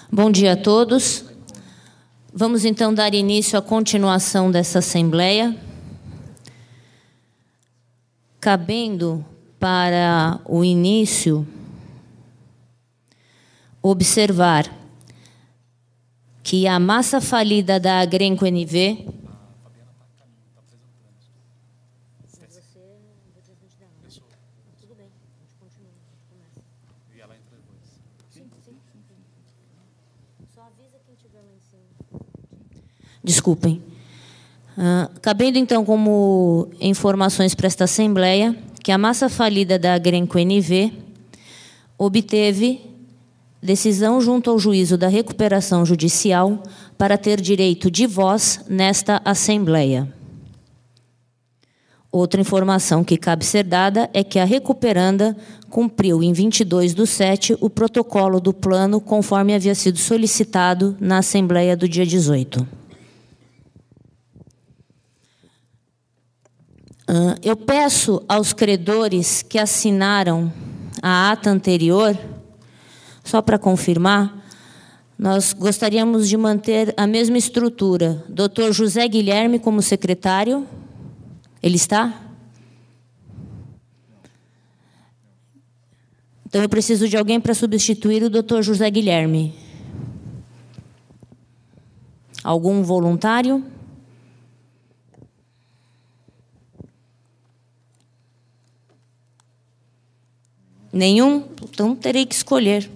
Bom dia a todos. Vamos então dar início à continuação dessa Assembleia. Cabendo para o início observar que a massa falida da Agrenco NV Desculpem. Cabendo, então, como informações para esta Assembleia, que a massa falida da Agrenco NV obteve decisão junto ao juízo da recuperação judicial para ter direito de voz nesta Assembleia. Outra informação que cabe ser dada é que a recuperanda cumpriu em 22/7 o protocolo do plano conforme havia sido solicitado na Assembleia do dia 18. Eu peço aos credores que assinaram a ata anterior, só para confirmar, nós gostaríamos de manter a mesma estrutura. Dr. José Guilherme como secretário. Ele está? Então, eu preciso de alguém para substituir o Dr. José Guilherme. Algum voluntário? Nenhum? Então, terei que escolher.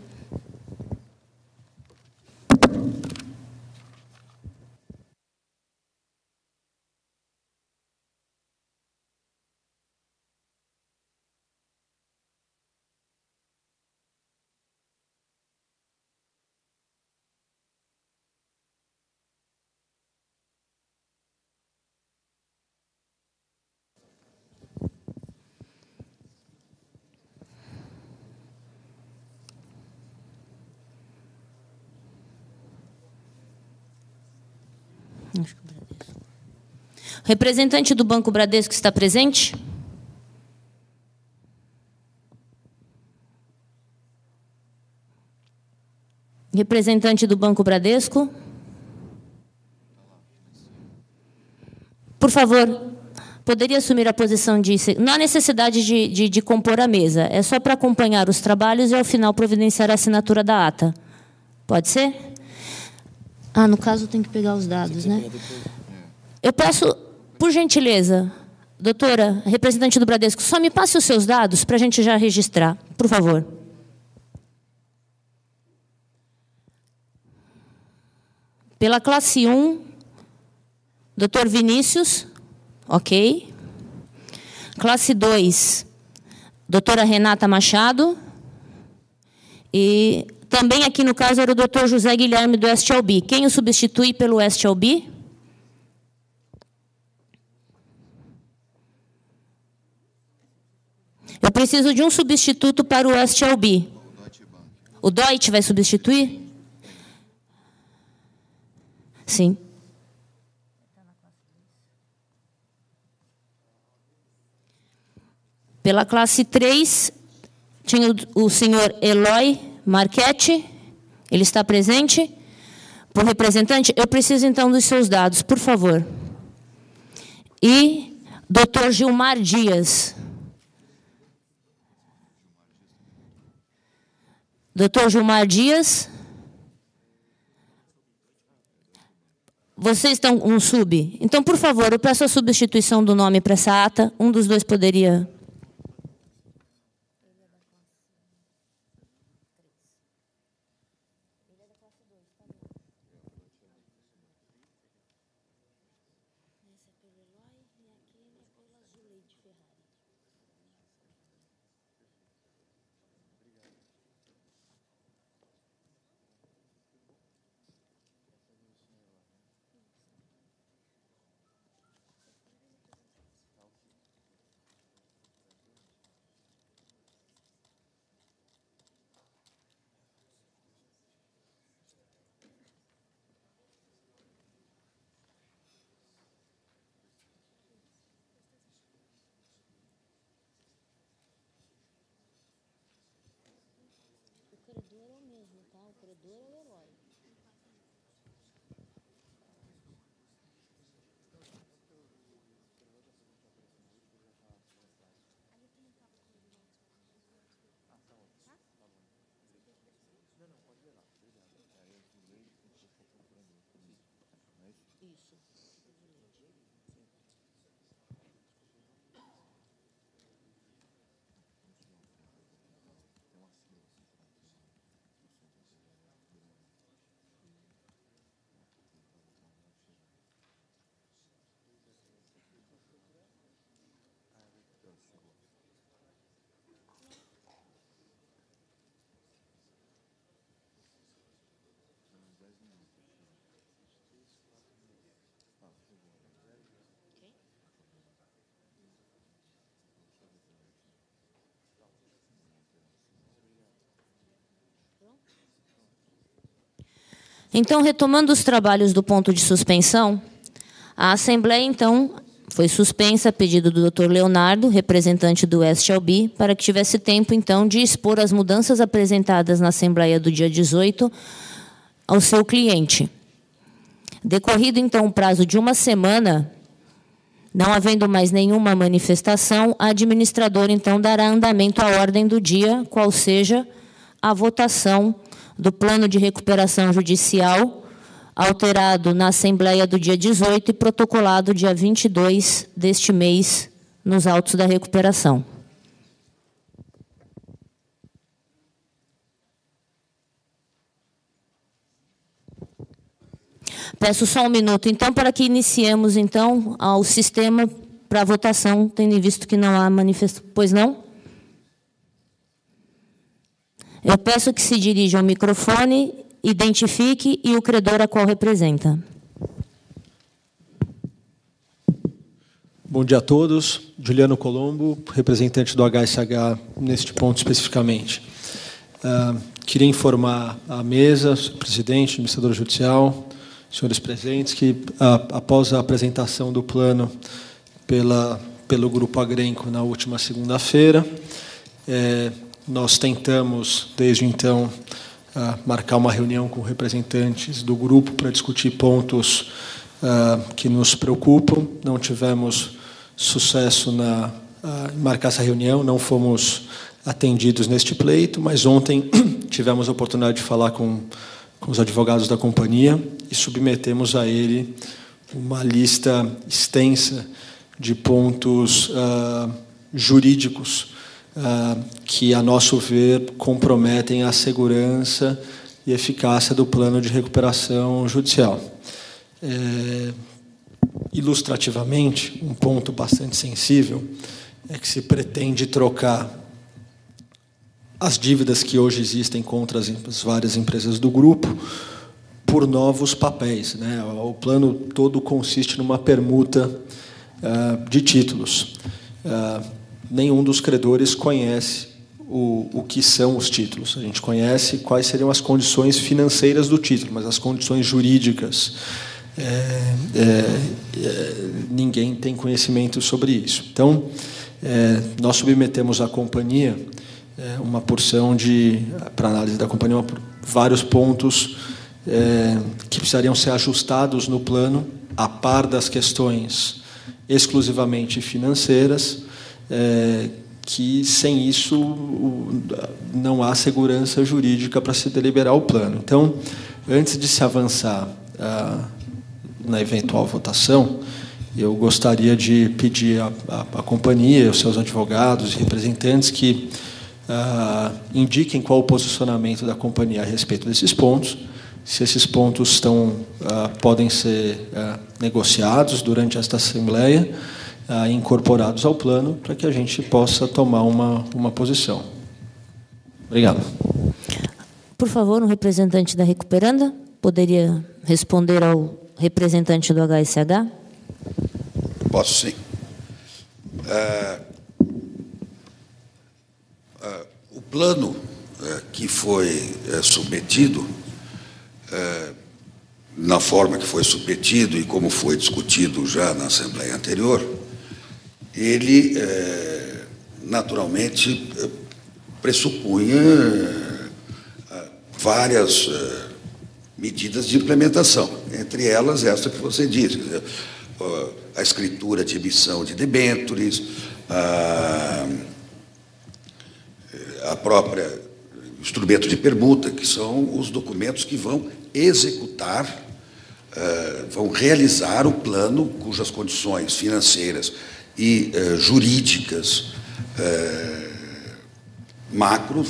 Representante do Banco Bradesco está presente? Representante do Banco Bradesco? Por favor, poderia assumir a posição de... Não há necessidade de compor a mesa, é só para acompanhar os trabalhos e, ao final, providenciar a assinatura da ata. Pode ser? No caso, tem que pegar os dados, né? Eu peço, por gentileza, doutora, representante do Bradesco, só me passe os seus dados para a gente já registrar, por favor. Pela classe 1, doutor Vinícius, ok. Classe 2, doutora Renata Machado. E também aqui no caso era o doutor José Guilherme do STLB. Quem o substitui pelo STLB? Eu preciso de um substituto para o STLB. O Deutsche vai substituir? Sim. Pela classe 3, tinha o senhor Eloy Marchetti. Ele está presente? Por representante, eu preciso então dos seus dados, por favor. E doutor Gilmar Dias. Doutor Gilmar Dias. Vocês estão um sub? Então, por favor, eu peço a substituição do nome para essa ata. Um dos dois poderia... O credor é o mesmo, tá? O credor é o Eloy. Então, retomando os trabalhos do ponto de suspensão, a Assembleia, então, foi suspensa a pedido do Dr. Leonardo, representante do SLB, para que tivesse tempo, então, de expor as mudanças apresentadas na Assembleia do dia 18 ao seu cliente. Decorrido, então, o prazo de uma semana, não havendo mais nenhuma manifestação, a administradora, então, dará andamento à ordem do dia, qual seja a votação do plano de recuperação judicial, alterado na Assembleia do dia 18 e protocolado dia 22 deste mês, nos autos da recuperação. Peço só um minuto, então, para que iniciemos, então, o sistema para a votação, tendo em visto que não há manifestação. Pois não? Eu peço que se dirija ao microfone, identifique e o credor a qual representa. Bom dia a todos. Juliano Colombo, representante do HSH neste ponto especificamente. Queria informar a mesa, presidente, administrador judicial, senhores presentes, que após a apresentação do plano pelo Grupo Agrenco na última segunda-feira, nós tentamos, desde então, marcar uma reunião com representantes do grupo para discutir pontos que nos preocupam. Não tivemos sucesso em marcar essa reunião, não fomos atendidos neste pleito, mas ontem tivemos a oportunidade de falar com os advogados da companhia e submetemos a ele uma lista extensa de pontos jurídicos que, a nosso ver, comprometem a segurança e eficácia do plano de recuperação judicial. Ilustrativamente, um ponto bastante sensível é que se pretende trocar as dívidas que hoje existem contra as várias empresas do grupo por novos papéis, né? O plano todo consiste numa permuta de títulos. Nenhum dos credores conhece o que são os títulos. A gente conhece quais seriam as condições financeiras do título, mas as condições jurídicas, ninguém tem conhecimento sobre isso. Então, nós submetemos à companhia uma porção para análise da companhia, vários pontos que precisariam ser ajustados no plano, a par das questões exclusivamente financeiras, que sem isso não há segurança jurídica para se deliberar o plano. Então, antes de se avançar na eventual votação, eu gostaria de pedir à companhia, aos seus advogados e representantes que indiquem qual o posicionamento da companhia a respeito desses pontos, se esses pontos podem ser negociados durante esta Assembleia, incorporados ao plano, para que a gente possa tomar uma posição. Obrigado. Por favor, um representante da Recuperanda poderia responder ao representante do HSH? Posso, sim. O plano que foi submetido, na forma que foi submetido e como foi discutido já na Assembleia anterior, ele, naturalmente, pressupunha várias medidas de implementação, entre elas essa que você disse, a escritura de emissão de debêntures, a própria instrumento de permuta, que são os documentos que vão executar, vão realizar o plano cujas condições financeiras e jurídicas macro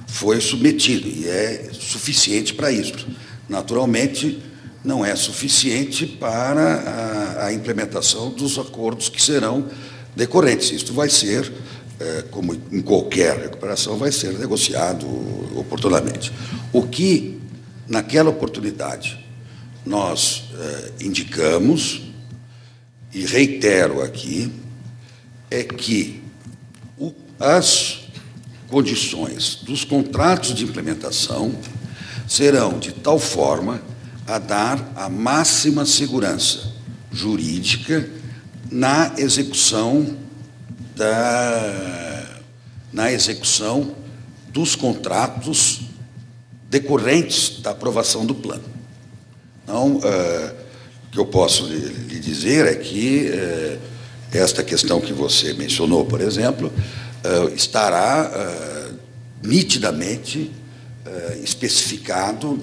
foi submetido, e é suficiente para isso. Naturalmente, não é suficiente para a implementação dos acordos que serão decorrentes. Isto vai ser, como em qualquer recuperação, vai ser negociado oportunamente. O que, naquela oportunidade, nós indicamos, e reitero aqui, é que as condições dos contratos de implementação serão de tal forma a dar a máxima segurança jurídica na execução dos contratos decorrentes da aprovação do plano. Então, o que eu posso lhe dizer é que esta questão que você mencionou, por exemplo, estará nitidamente especificado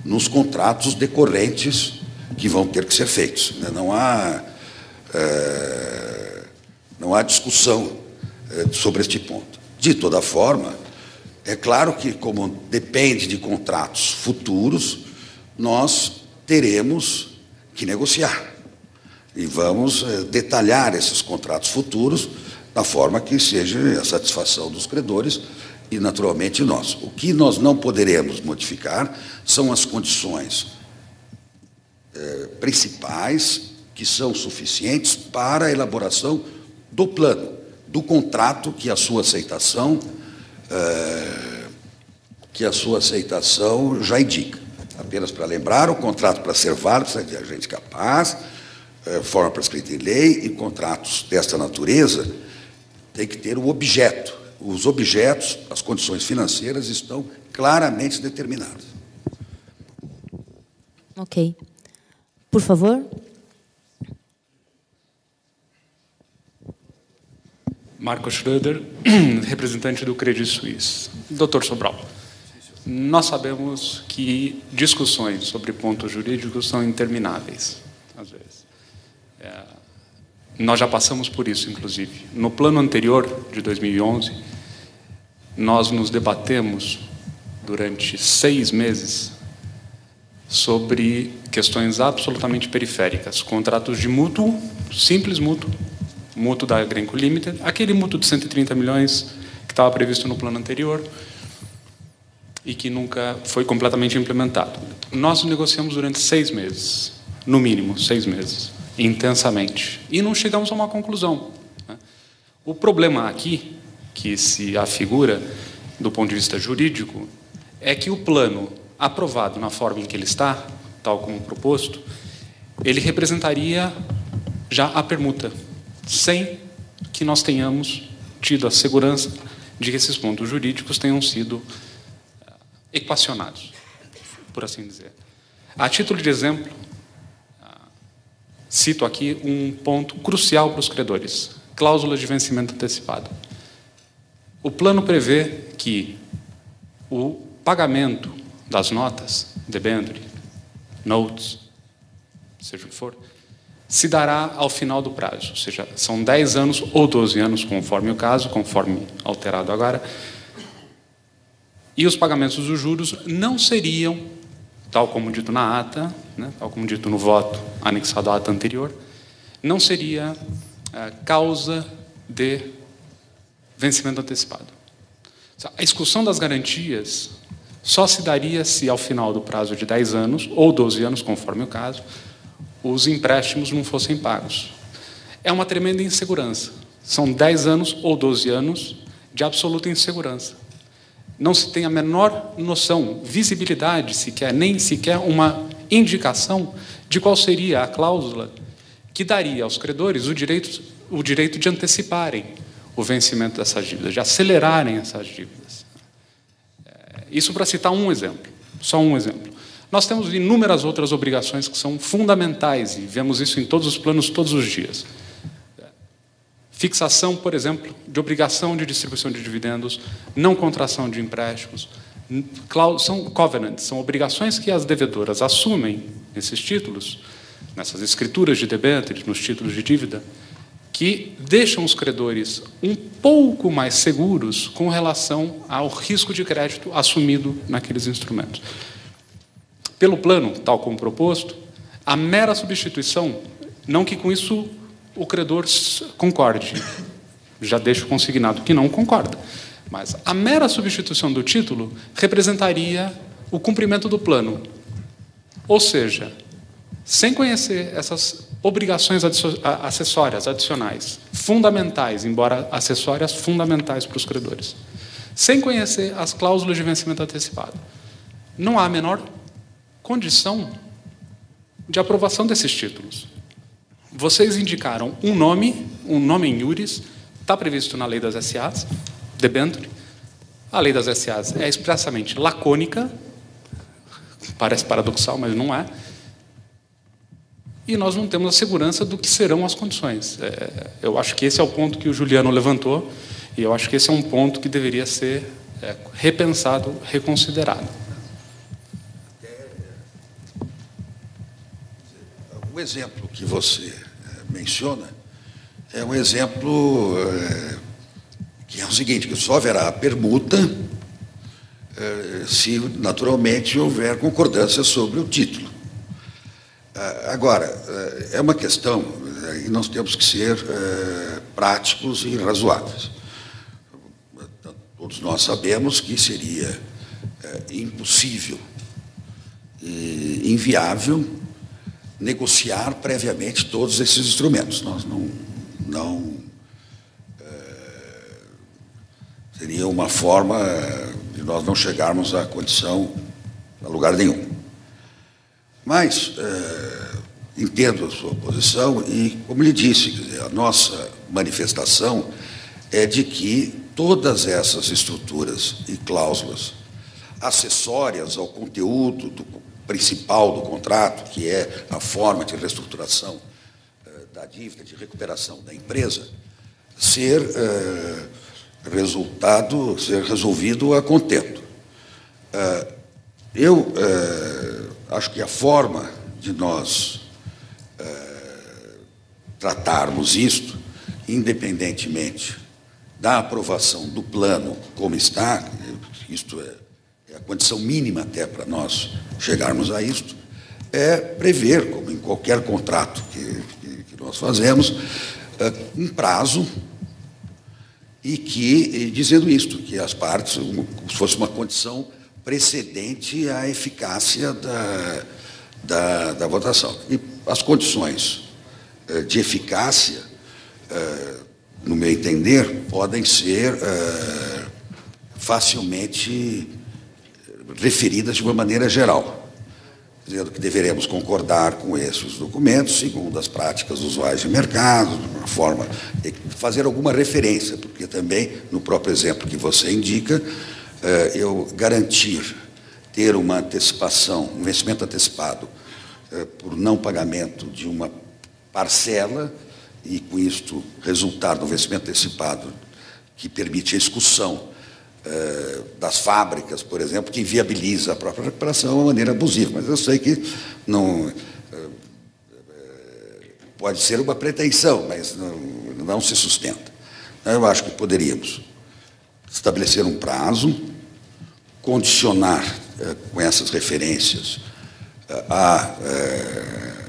nos contratos decorrentes que vão ter que ser feitos. Não há discussão sobre este ponto. De toda forma, é claro que, como depende de contratos futuros, nós teremos que negociar. E vamos detalhar esses contratos futuros da forma que seja a satisfação dos credores e, naturalmente, nós. O que nós não poderemos modificar são as condições principais que são suficientes para a elaboração do plano, do contrato que a sua aceitação já indica. Apenas para lembrar, o contrato para ser válido precisa de agente capaz, forma prescrita em lei, e contratos desta natureza tem que ter o objeto. Os objetos, as condições financeiras estão claramente determinadas. Ok. Por favor. Marco Schroeder, representante do Credit Suisse. Dr. Sobral, nós sabemos que discussões sobre pontos jurídicos são intermináveis, às vezes. Nós já passamos por isso, inclusive. No plano anterior, de 2011, nós nos debatemos durante 6 meses sobre questões absolutamente periféricas, contratos de mútuo, simples mútuo da Grenco Limited, aquele mútuo de 130 milhões que estava previsto no plano anterior e que nunca foi completamente implementado. Nós negociamos durante 6 meses, no mínimo 6 meses, intensamente, e não chegamos a uma conclusão. O problema aqui, que se afigura do ponto de vista jurídico, é que o plano aprovado na forma em que ele está, tal como proposto, ele representaria já a permuta, sem que nós tenhamos tido a segurança de que esses pontos jurídicos tenham sido equacionados, por assim dizer. A título de exemplo, cito aqui um ponto crucial para os credores: cláusulas de vencimento antecipado. O plano prevê que o pagamento das notas, debenture, notes, seja o que for, se dará ao final do prazo, ou seja, são 10 anos ou 12 anos, conforme o caso, conforme alterado agora, e os pagamentos dos juros não seriam, tal como dito na ata, tal como dito no voto anexado à ata anterior, não seria causa de vencimento antecipado. A execução das garantias só se daria se, ao final do prazo de 10 anos ou 12 anos, conforme o caso, os empréstimos não fossem pagos. É uma tremenda insegurança. São 10 anos ou 12 anos de absoluta insegurança. Não se tem a menor noção, visibilidade sequer, nem sequer uma indicação de qual seria a cláusula que daria aos credores o direito de anteciparem o vencimento dessas dívidas, de acelerarem essas dívidas. Isso para citar um exemplo, só um exemplo. Nós temos inúmeras outras obrigações que são fundamentais, e vemos isso em todos os planos, todos os dias. Fixação, por exemplo, de obrigação de distribuição de dividendos, não contração de empréstimos, são covenants, são obrigações que as devedoras assumem nesses títulos, nessas escrituras de debêntures, nos títulos de dívida, que deixam os credores um pouco mais seguros com relação ao risco de crédito assumido naqueles instrumentos. Pelo plano, tal como proposto, a mera substituição, não que com isso o credor concorde, já deixo consignado que não concorda, mas a mera substituição do título representaria o cumprimento do plano. Ou seja, sem conhecer essas obrigações acessórias, adicionais, fundamentais, embora acessórias fundamentais para os credores, sem conhecer as cláusulas de vencimento antecipado, não há a menor condição de aprovação desses títulos. Vocês indicaram um nome em iuris, está previsto na lei das SAs, debenture. A lei das SAs é expressamente lacônica, parece paradoxal, mas não é. E nós não temos a segurança do que serão as condições. Eu acho que esse é o ponto que o Juliano levantou, e eu acho que esse é um ponto que deveria ser repensado, reconsiderado. O exemplo que você menciona é um exemplo que é o seguinte, que só haverá permuta se, naturalmente, houver concordância sobre o título. Agora, é uma questão, e nós temos que ser práticos e razoáveis. Todos nós sabemos que seria impossível e inviável negociar previamente todos esses instrumentos. Nós não seria uma forma de nós não chegarmos à condição a lugar nenhum. Mas entendo a sua posição e, como lhe disse, quer dizer, a nossa manifestação é de que todas essas estruturas e cláusulas acessórias ao conteúdo principal do contrato, que é a forma de reestruturação da dívida, de recuperação da empresa, ser resolvido a contento. Eu acho que a forma de nós tratarmos isto, independentemente da aprovação do plano como está, isto é a condição mínima até para nós chegarmos a isto, é prever, como em qualquer contrato que nós fazemos, um prazo e dizendo isto, que as partes, como se fosse uma condição precedente à eficácia da votação. E as condições de eficácia, no meu entender, podem ser facilmente referidas de uma maneira geral, dizendo que deveremos concordar com esses documentos, segundo as práticas usuais de mercado, de uma forma de fazer alguma referência, porque também, no próprio exemplo que você indica, eu garantir ter uma antecipação, um vencimento antecipado por não pagamento de uma parcela e, com isto, resultar no vencimento antecipado que permite a execução das fábricas, por exemplo, que inviabiliza a própria recuperação de uma maneira abusiva. Mas eu sei que não pode ser uma pretensão, mas não se sustenta. Eu acho que poderíamos estabelecer um prazo, condicionar com essas referências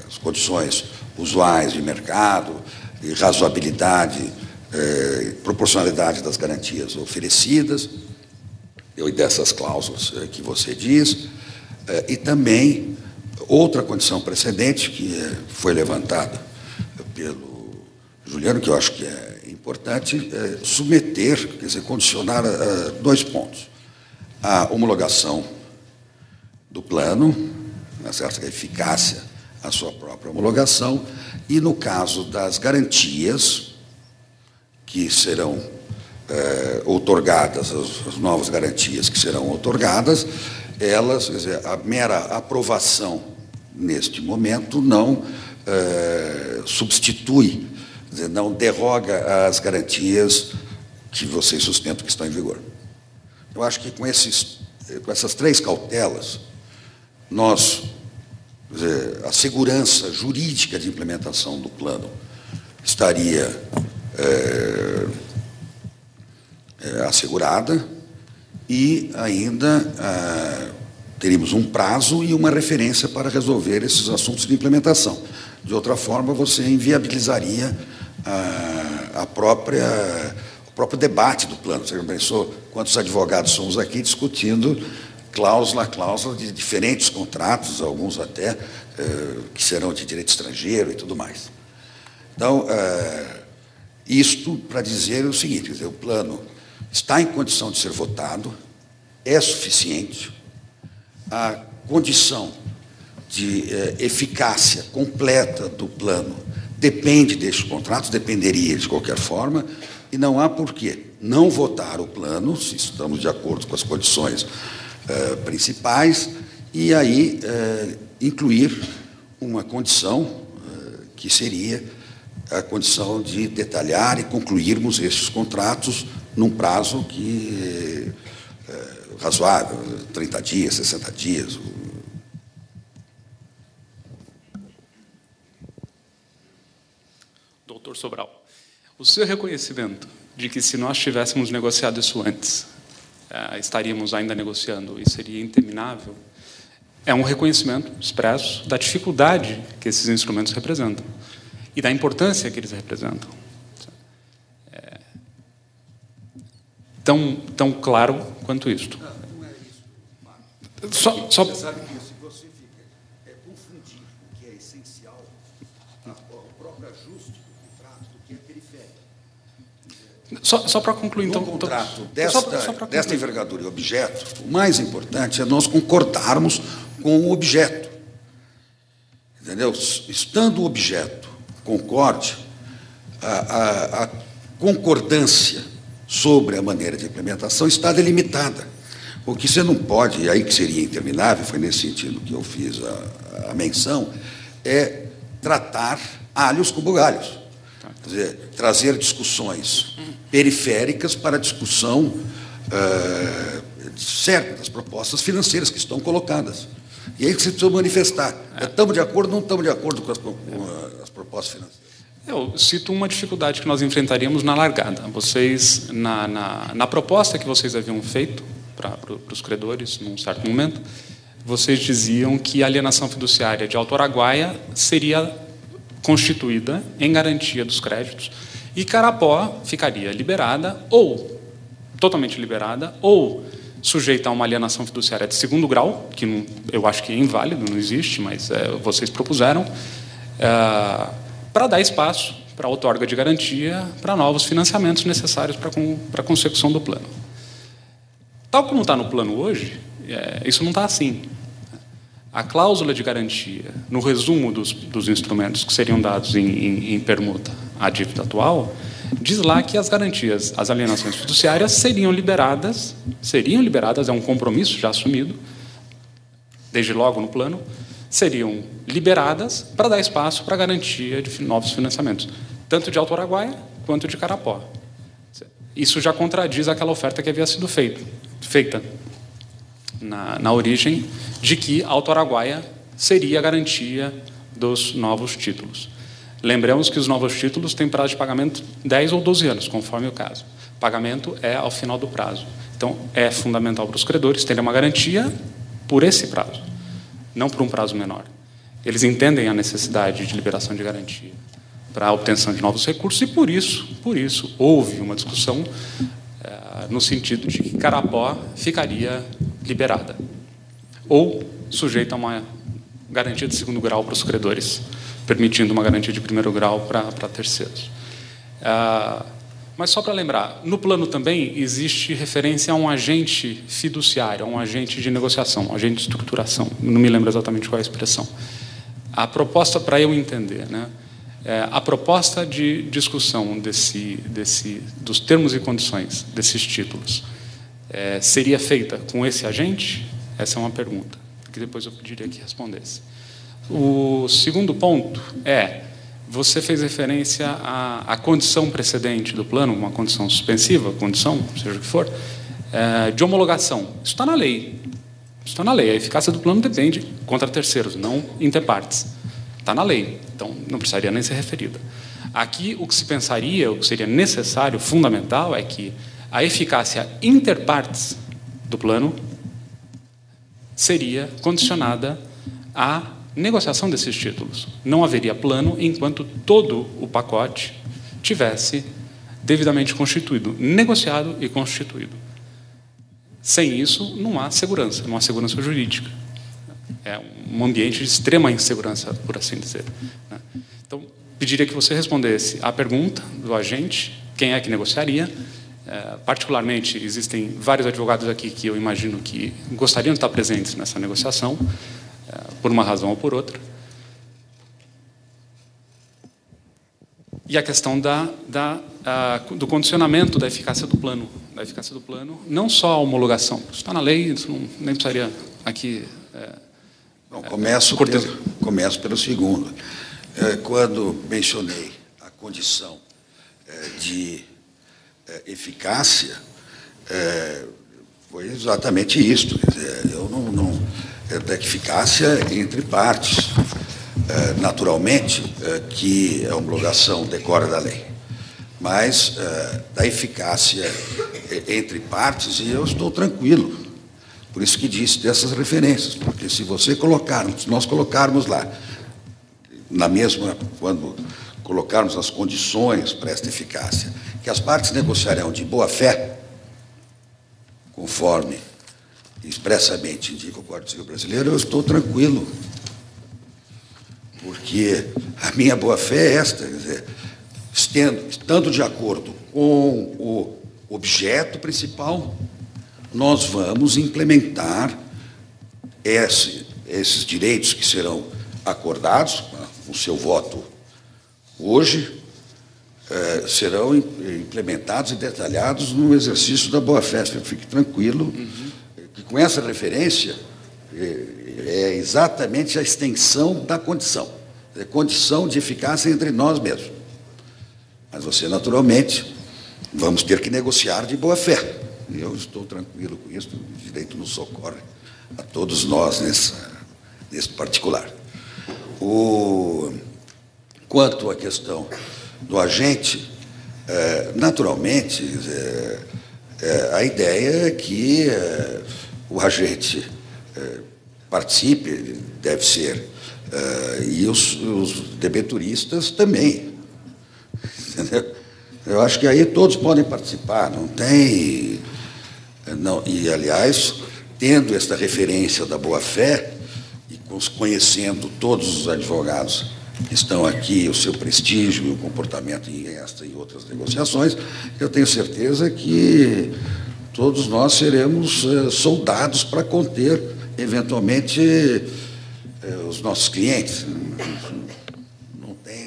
as condições usuais de mercado e razoabilidade, proporcionalidade das garantias oferecidas e dessas cláusulas que você diz, e também outra condição precedente que foi levantada pelo Juliano, que eu acho que é importante, submeter, quer dizer, condicionar dois pontos: a homologação do plano, na certa eficácia, a sua própria homologação, e, no caso das garantias que serão outorgadas, as novas garantias que serão outorgadas, elas, quer dizer, a mera aprovação neste momento não substitui, quer dizer, não derroga as garantias que vocês sustentam que estão em vigor. Eu acho que com essas três cautelas, nós, quer dizer, a segurança jurídica de implementação do plano estaria assegurada e ainda teríamos um prazo e uma referência para resolver esses assuntos de implementação. De outra forma, você inviabilizaria o próprio debate do plano. Você já pensou quantos advogados somos aqui discutindo cláusula a cláusula de diferentes contratos, alguns até que serão de direito estrangeiro e tudo mais. Então, isto para dizer o seguinte, quer dizer, o plano está em condição de ser votado, é suficiente, a condição de eficácia completa do plano depende destes contratos, dependeria de qualquer forma, e não há por que não votar o plano, se estamos de acordo com as condições principais, e aí incluir uma condição que seria a condição de detalhar e concluirmos estes contratos num prazo que razoável, 30 dias, 60 dias. Doutor Sobral, o seu reconhecimento de que, se nós tivéssemos negociado isso antes, estaríamos ainda negociando e seria interminável, é um reconhecimento expresso da dificuldade que esses instrumentos representam e da importância que eles representam. Tão claro quanto isto. Não é isso, Marco. Só... Você sabe que se você fica confundindo o que é essencial, o próprio ajuste do contrato, do que é periférico. Só para concluir, então... No contrato só desta envergadura e objeto, o mais importante é nós concordarmos com o objeto. Entendeu? Estando o objeto concorde, a concordância sobre a maneira de implementação está delimitada. O que você não pode, e aí que seria interminável, foi nesse sentido que eu fiz a menção, é tratar alhos com bugalhos. Quer dizer, trazer discussões periféricas para a discussão certa das propostas financeiras que estão colocadas. E aí que você precisa manifestar. Estamos de acordo ou não estamos de acordo com as propostas financeiras? Eu cito uma dificuldade que nós enfrentaríamos na largada. Vocês, na proposta que vocês haviam feito para os credores, num certo momento, vocês diziam que a alienação fiduciária de Alto Araguaia seria constituída em garantia dos créditos e Carapó ficaria liberada, ou totalmente liberada, ou sujeita a uma alienação fiduciária de segundo grau, que não, eu acho que é inválido, não existe, mas vocês propuseram, para dar espaço para a outorga de garantia para novos financiamentos necessários para a consecução do plano. Tal como está no plano hoje, isso não está assim. A cláusula de garantia, no resumo dos instrumentos que seriam dados em permuta à dívida atual, diz lá que as garantias, as alienações fiduciárias seriam liberadas, é um compromisso já assumido, desde logo no plano, seriam liberadas para dar espaço para a garantia de novos financiamentos, tanto de Alto Araguaia quanto de Carapó. Isso já contradiz aquela oferta que havia sido feita na origem de que Alto Araguaia seria a garantia dos novos títulos. Lembremos que os novos títulos têm prazo de pagamento 10 ou 12 anos, conforme o caso. O pagamento é ao final do prazo. Então, é fundamental para os credores terem uma garantia por esse prazo, não por um prazo menor. Eles entendem a necessidade de liberação de garantia para a obtenção de novos recursos e, por isso houve uma discussão no sentido de que Carapó ficaria liberada ou sujeita a uma garantia de segundo grau para os credores, permitindo uma garantia de primeiro grau para terceiros. Mas só para lembrar, no plano também existe referência a um agente fiduciário, a um agente de negociação, um agente de estruturação. Não me lembro exatamente qual é a expressão. A proposta, para eu entender, né, a proposta de discussão dos termos e condições desses títulos seria feita com esse agente? Essa é uma pergunta, que depois eu pediria que respondesse. O segundo ponto você fez referência à condição precedente do plano, uma condição suspensiva, condição, seja o que for, de homologação. Isso está na lei. Isso está na lei. A eficácia do plano depende contra terceiros, não interpartes. Está na lei, então não precisaria nem ser referida. Aqui, o que se pensaria, o que seria necessário, fundamental, é que a eficácia interpartes do plano seria condicionada à negociação desses títulos. Não haveria plano enquanto todo o pacote tivesse devidamente constituído, negociado e constituído. Sem isso, não há segurança jurídica. É um ambiente de extrema insegurança, por assim dizer. Então, pediria que você respondesse à pergunta do agente, quem é que negociaria, Particularmente, existem vários advogados aqui que eu imagino que gostariam de estar presentes nessa negociação, por uma razão ou por outra. E a questão do condicionamento da eficácia do plano. Não só a homologação. Isso está na lei, isso nem precisaria aqui... Bom, começo pelo segundo. Quando mencionei a condição de eficácia, foi exatamente isto. Quer dizer, da eficácia entre partes. Naturalmente, que a homologação decorre da lei, mas da eficácia entre partes, e eu estou tranquilo. Por isso que disse dessas referências, porque se nós colocarmos lá, quando colocarmos as condições para esta eficácia, que as partes negociarão de boa fé, conforme expressamente indica o Código Civil Brasileiro, eu estou tranquilo. Porque a minha boa-fé é esta, quer dizer, estando de acordo com o objeto principal, nós vamos implementar esses direitos que serão acordados, com o seu voto hoje, serão implementados e detalhados no exercício da boa-fé. Fique tranquilo, que com essa referência é exatamente a extensão da condição. É condição de eficácia entre nós mesmos. Mas você, naturalmente, vamos ter que negociar de boa fé. E eu estou tranquilo com isso, o direito nos socorre a todos nós nesse particular. Quanto à questão do agente, naturalmente, a ideia é que o agente participe, deve ser, e os debenturistas também. Entendeu? Eu acho que aí todos podem participar, não tem... e, aliás, tendo esta referência da boa-fé, e conhecendo todos os advogados que estão aqui, o seu prestígio e o comportamento em esta e outras negociações, eu tenho certeza que todos nós seremos soldados para conter, eventualmente, os nossos clientes.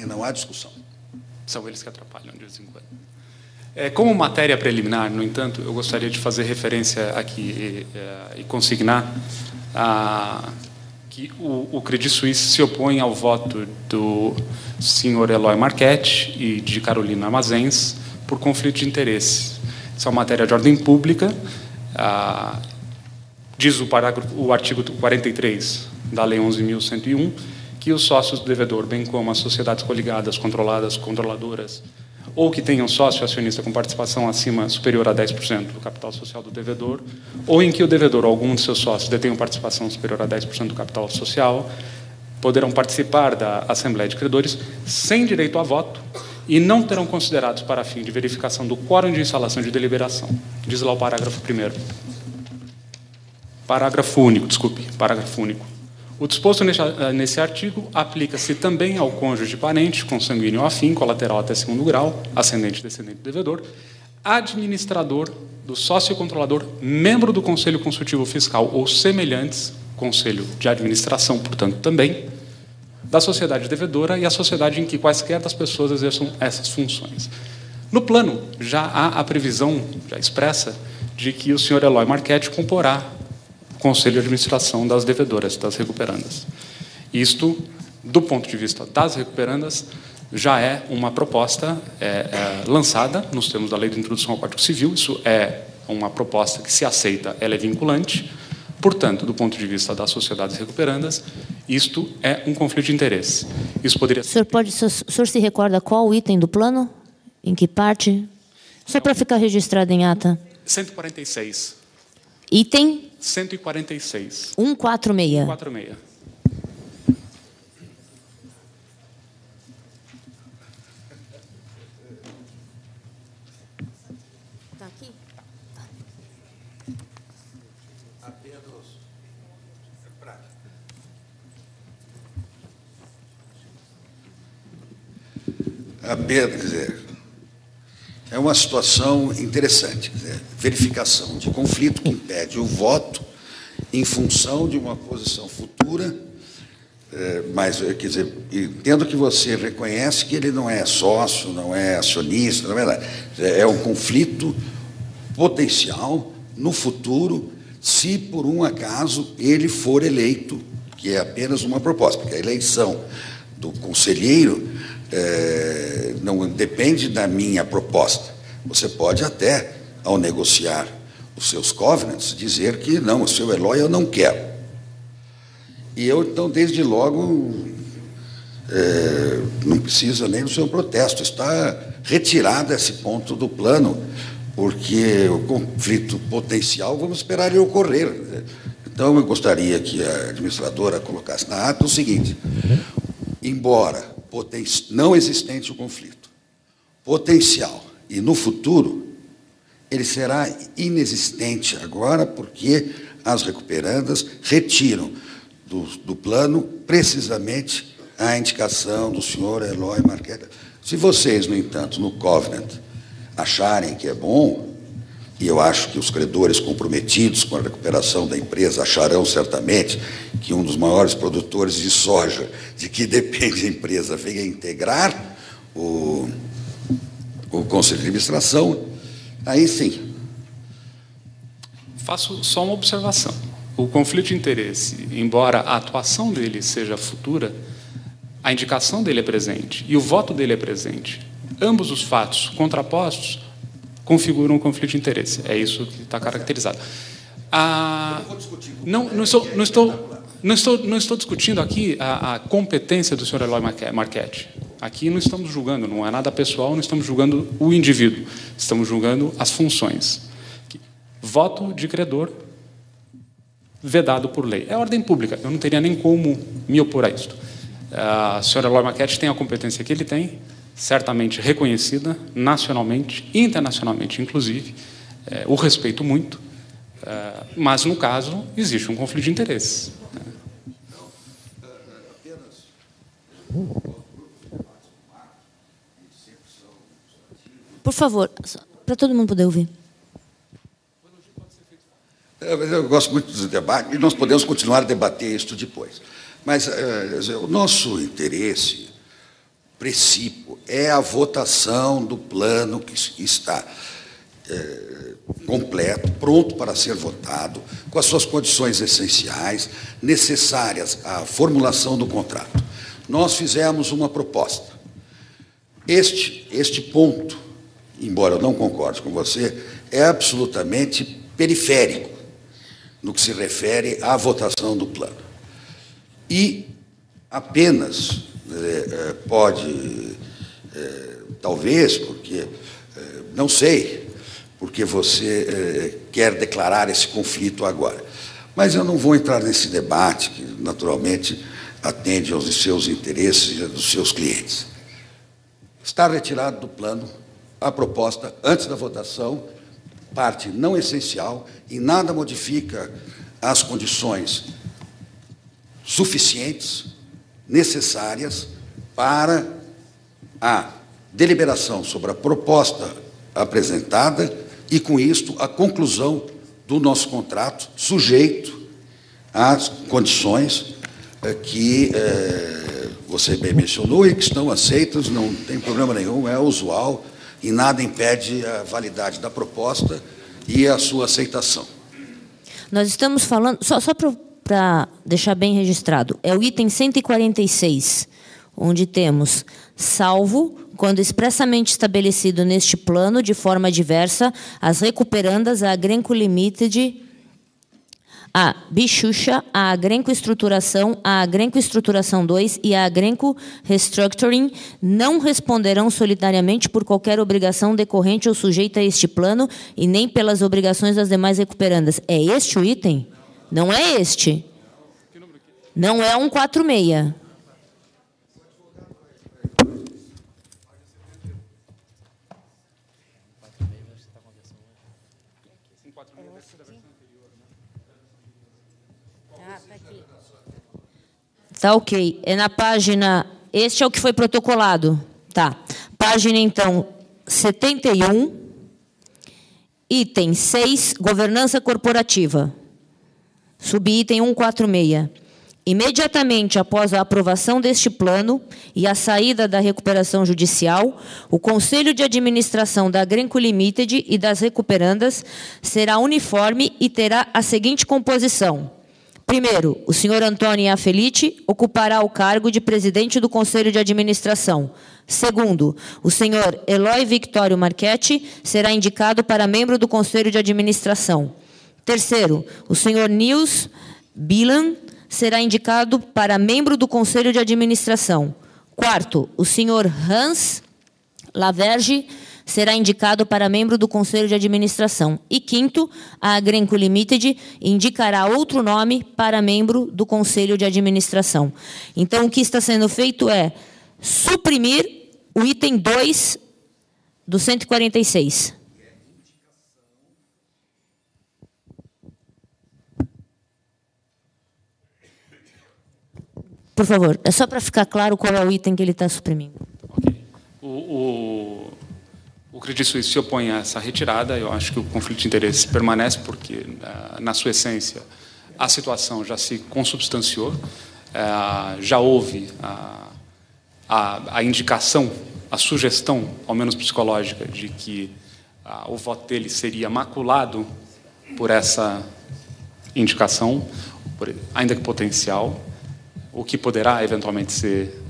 Não há discussão. São eles que atrapalham de vez em quando. Como matéria preliminar, no entanto, eu gostaria de fazer referência aqui e consignar que o Credit Suisse se opõe ao voto do senhor Eloy Marchetti e de Carolina Armazéns por conflito de interesse. Isso é uma matéria de ordem pública. Diz o artigo 43 da Lei 11.101 que os sócios do devedor, bem como as sociedades coligadas, controladas, controladoras, ou que tenham sócio acionista com participação superior a 10% do capital social do devedor, ou em que o devedor ou algum de seus sócios detenham participação superior a 10% do capital social, poderão participar da Assembleia de Credores sem direito a voto e não terão considerados para fim de verificação do quórum de instalação de deliberação. Diz lá o parágrafo 1º. Parágrafo único. O disposto nesse artigo aplica-se também ao cônjuge parente, consanguíneo ou afim, colateral até segundo grau, ascendente e descendente do devedor, administrador do sócio controlador, membro do Conselho Consultivo Fiscal ou semelhantes, Conselho de Administração, portanto, também, da sociedade devedora e a sociedade em que quaisquer das pessoas exerçam essas funções. No plano, já há a previsão, já expressa, de que o senhor Eloy Marchetti comporá Conselho de Administração das devedoras, das recuperandas. Isto, do ponto de vista das recuperandas, já é uma proposta lançada nos termos da Lei de Introdução ao Código Civil. Isso é uma proposta que, se aceita, ela é vinculante. Portanto, do ponto de vista das sociedades recuperandas, isto é um conflito de interesse. Isso poderia ser... O senhor se recorda qual o item do plano? Em que parte? Só para ficar registrado em ata. 146. Item? 146. 146. 146. Está aqui? Apenas, quer dizer, é uma situação interessante, quer dizer, verificação de conflito que impede o voto em função de uma posição futura, mas, quer dizer, entendo que você reconhece que ele não é sócio, não é acionista, na verdade, é um conflito potencial no futuro, se por um acaso ele for eleito, que é apenas uma proposta, porque a eleição do conselheiro não depende da minha proposta. Você pode até, ao negociar os seus covenants, dizer que não, o seu Eloy eu não quero. E eu, então, desde logo, não precisa nem do seu protesto, está retirado esse ponto do plano, porque o conflito potencial, vamos esperar ele ocorrer. Então, eu gostaria que a administradora colocasse na ata o seguinte: embora não existente o conflito potencial e no futuro, ele será inexistente agora, porque as recuperandas retiram do plano precisamente a indicação do senhor Eloy Marquete. Se vocês, no entanto, no Covenant, acharem que é bom, e eu acho que os credores comprometidos com a recuperação da empresa acharão certamente que um dos maiores produtores de soja de que depende a empresa venha integrar o Conselho de Administração, aí sim. Faço só uma observação. O conflito de interesse, embora a atuação dele seja futura, a indicação dele é presente e o voto dele é presente. Ambos os fatos contrapostos configuram um conflito de interesse. É isso que está caracterizado. Não estou discutindo aqui a competência do senhor Eloy Marquete. Aqui não estamos julgando, não é nada pessoal, não estamos julgando o indivíduo, estamos julgando as funções. Voto de credor vedado por lei. É ordem pública, eu não teria nem como me opor a isto. A senhora Eloy Marquete tem a competência que ele tem, certamente reconhecida, nacionalmente e internacionalmente, inclusive. O respeito muito, mas, no caso, existe um conflito de interesses. Por favor, para todo mundo poder ouvir. Eu gosto muito do debate, e nós podemos continuar a debater isso depois. Mas o nosso interesse, princípio, é a votação do plano que está completo, pronto para ser votado, com as suas condições essenciais, necessárias à formulação do contrato. Nós fizemos uma proposta. Este ponto, embora eu não concorde com você, é absolutamente periférico no que se refere à votação do plano. E apenas pode, talvez, porque, não sei, porque você quer declarar esse conflito agora. Mas eu não vou entrar nesse debate, que naturalmente atende aos seus interesses e dos seus clientes. Está retirado do plano a proposta, antes da votação, parte não essencial, e nada modifica as condições suficientes, necessárias, para a deliberação sobre a proposta apresentada e, com isto, a conclusão do nosso contrato, sujeito às condições que você bem mencionou e que estão aceitas, não tem problema nenhum, é usual, e nada impede a validade da proposta e a sua aceitação. Nós estamos falando, só para deixar bem registrado, é o item 146, onde temos, salvo, quando expressamente estabelecido neste plano, de forma diversa, as recuperandas à Agrenco Limited, a Bichucha, a Agrenco Estruturação, a Agrenco Estruturação 2 e a Agrenco Restructuring não responderão solidariamente por qualquer obrigação decorrente ou sujeita a este plano e nem pelas obrigações das demais recuperandas. É este o item? Não é este. Não é 146. Tá ok. É na página... Este é o que foi protocolado. Tá. Página, então, 71, item 6, governança corporativa. Subitem 146. Imediatamente após a aprovação deste plano e a saída da recuperação judicial, o Conselho de Administração da Agrenco Limited e das recuperandas será uniforme e terá a seguinte composição. Primeiro, o senhor Antônio Afelite ocupará o cargo de presidente do Conselho de Administração. Segundo, o senhor Eloy Victório Marchetti será indicado para membro do Conselho de Administração. Terceiro, o senhor Nils Bilan será indicado para membro do Conselho de Administração. Quarto, o senhor Hans Laverge será indicado para membro do Conselho de Administração. E quinto, a Agrenco Limited indicará outro nome para membro do Conselho de Administração. Então, o que está sendo feito é suprimir o item 2 do 146. Por favor, é só para ficar claro qual é o item que ele está suprimindo. Ok. O Credit Suisse se opõe a essa retirada. Eu acho que o conflito de interesse permanece porque, na sua essência, a situação já se consubstanciou, já houve a indicação, a sugestão, ao menos psicológica, de que o voto dele seria maculado por essa indicação, ainda que potencial, o que poderá eventualmente ser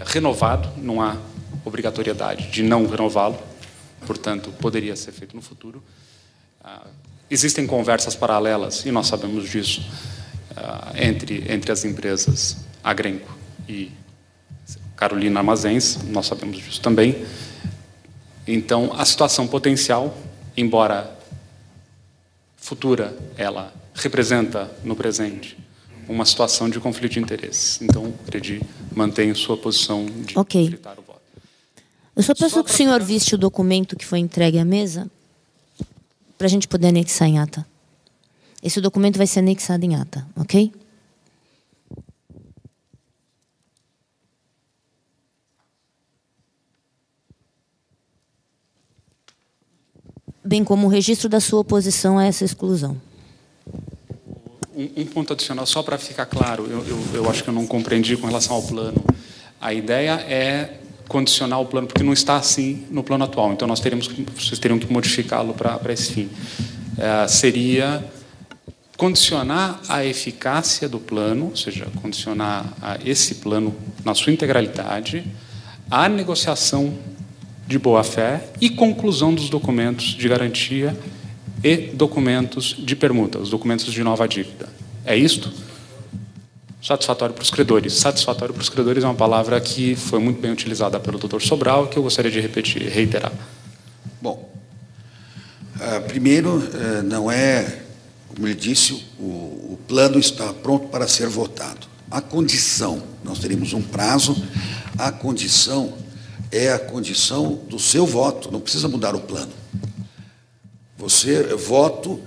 renovado, não há obrigatoriedade de não renová-lo, portanto, poderia ser feito no futuro. Existem conversas paralelas, e nós sabemos disso, entre as empresas Agrenco e Carolina Armazéns, nós sabemos disso também. Então, a situação potencial, embora futura, ela representa no presente uma situação de conflito de interesses. Então, o Credit mantém sua posição de facilitar o voto. Eu só peço que o senhor viste o documento que foi entregue à mesa para a gente poder anexar em ata. Esse documento vai ser anexado em ata, ok? Bem como o registro da sua oposição a essa exclusão. Um ponto adicional, só para ficar claro, eu acho que eu não compreendi com relação ao plano. A ideia é condicionar o plano, porque não está assim no plano atual. Então, vocês teriam que modificá-lo para esse fim. Seria condicionar a eficácia do plano, ou seja, condicionar esse plano na sua integralidade, à negociação de boa-fé e conclusão dos documentos de garantia e documentos de permuta, os documentos de nova dívida. É isto? Satisfatório para os credores. Satisfatório para os credores é uma palavra que foi muito bem utilizada pelo Dr. Sobral e que eu gostaria de reiterar. Bom, primeiro, não é, como ele disse, o plano está pronto para ser votado. A condição, nós teremos um prazo, a condição é a condição do seu voto, não precisa mudar o plano. Voto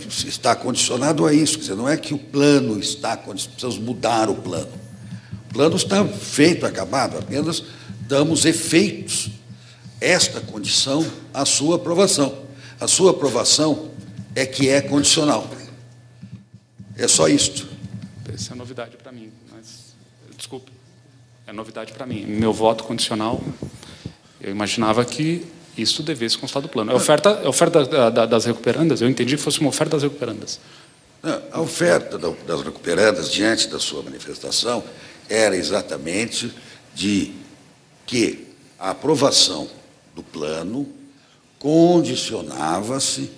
está condicionado a isso, quer dizer, não é que o plano está condicionado, precisamos mudar o plano. O plano está feito, acabado, apenas damos efeitos, esta condição, à sua aprovação. A sua aprovação é que é condicional. É só isto. Essa é novidade para mim, mas, desculpe, é novidade para mim. Meu voto condicional, eu imaginava que isso devesse constar do plano. É oferta das recuperandas? Eu entendi que fosse uma oferta das recuperandas. A oferta das recuperandas, diante da sua manifestação, era exatamente de que a aprovação do plano condicionava-se,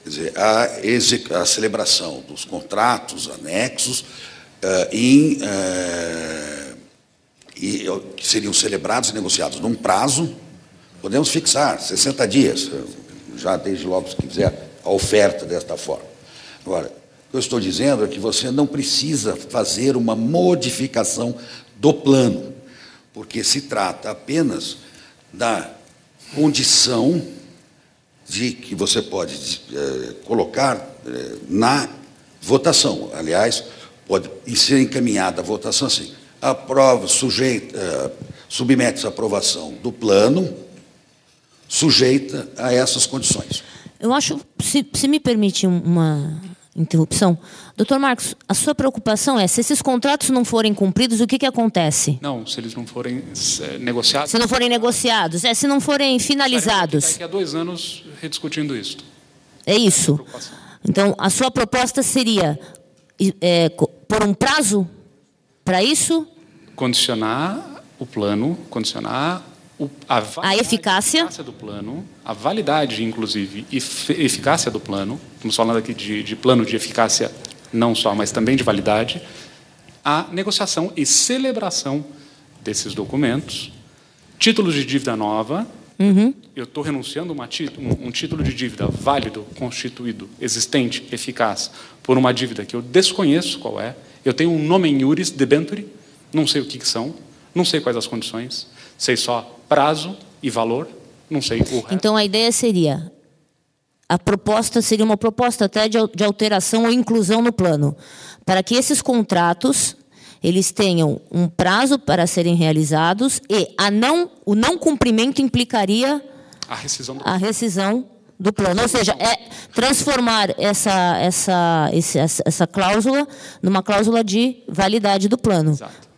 quer dizer, a celebração dos contratos anexos que seriam celebrados e negociados num prazo. Podemos fixar 60 dias, já desde logo, se quiser, a oferta desta forma. Agora, o que eu estou dizendo é que você não precisa fazer uma modificação do plano, porque se trata apenas da condição de que você pode colocar na votação. Aliás, pode ser encaminhada a votação assim. Aprova, submete-se à aprovação do plano, sujeita a essas condições. Eu acho, se me permite uma interrupção, doutor Marcos, a sua preocupação é, se esses contratos não forem cumpridos, o que acontece? Não, se eles não forem negociados... Se não forem negociados, se não forem finalizados. Daqui a 2 anos rediscutindo isso. É isso. Então, a sua proposta seria pôr um prazo para isso? Condicionar o plano, condicionar a eficácia do plano, a validade, inclusive, e eficácia do plano. Estamos falando aqui de plano de eficácia não só, mas também de validade. A negociação e celebração desses documentos. Títulos de dívida nova. Eu estou renunciando a um título de dívida válido, constituído, existente, eficaz, por uma dívida que eu desconheço qual é. Eu tenho um nome em iuris, debenture, não sei o que são, não sei quais as condições, sei só prazo e valor, não sei o resto. Então, a ideia seria, a proposta seria uma proposta até de alteração ou inclusão no plano, para que esses contratos eles tenham um prazo para serem realizados e o não cumprimento implicaria a rescisão do plano. Ou seja, transformar essa cláusula numa cláusula de validade do plano. Exato.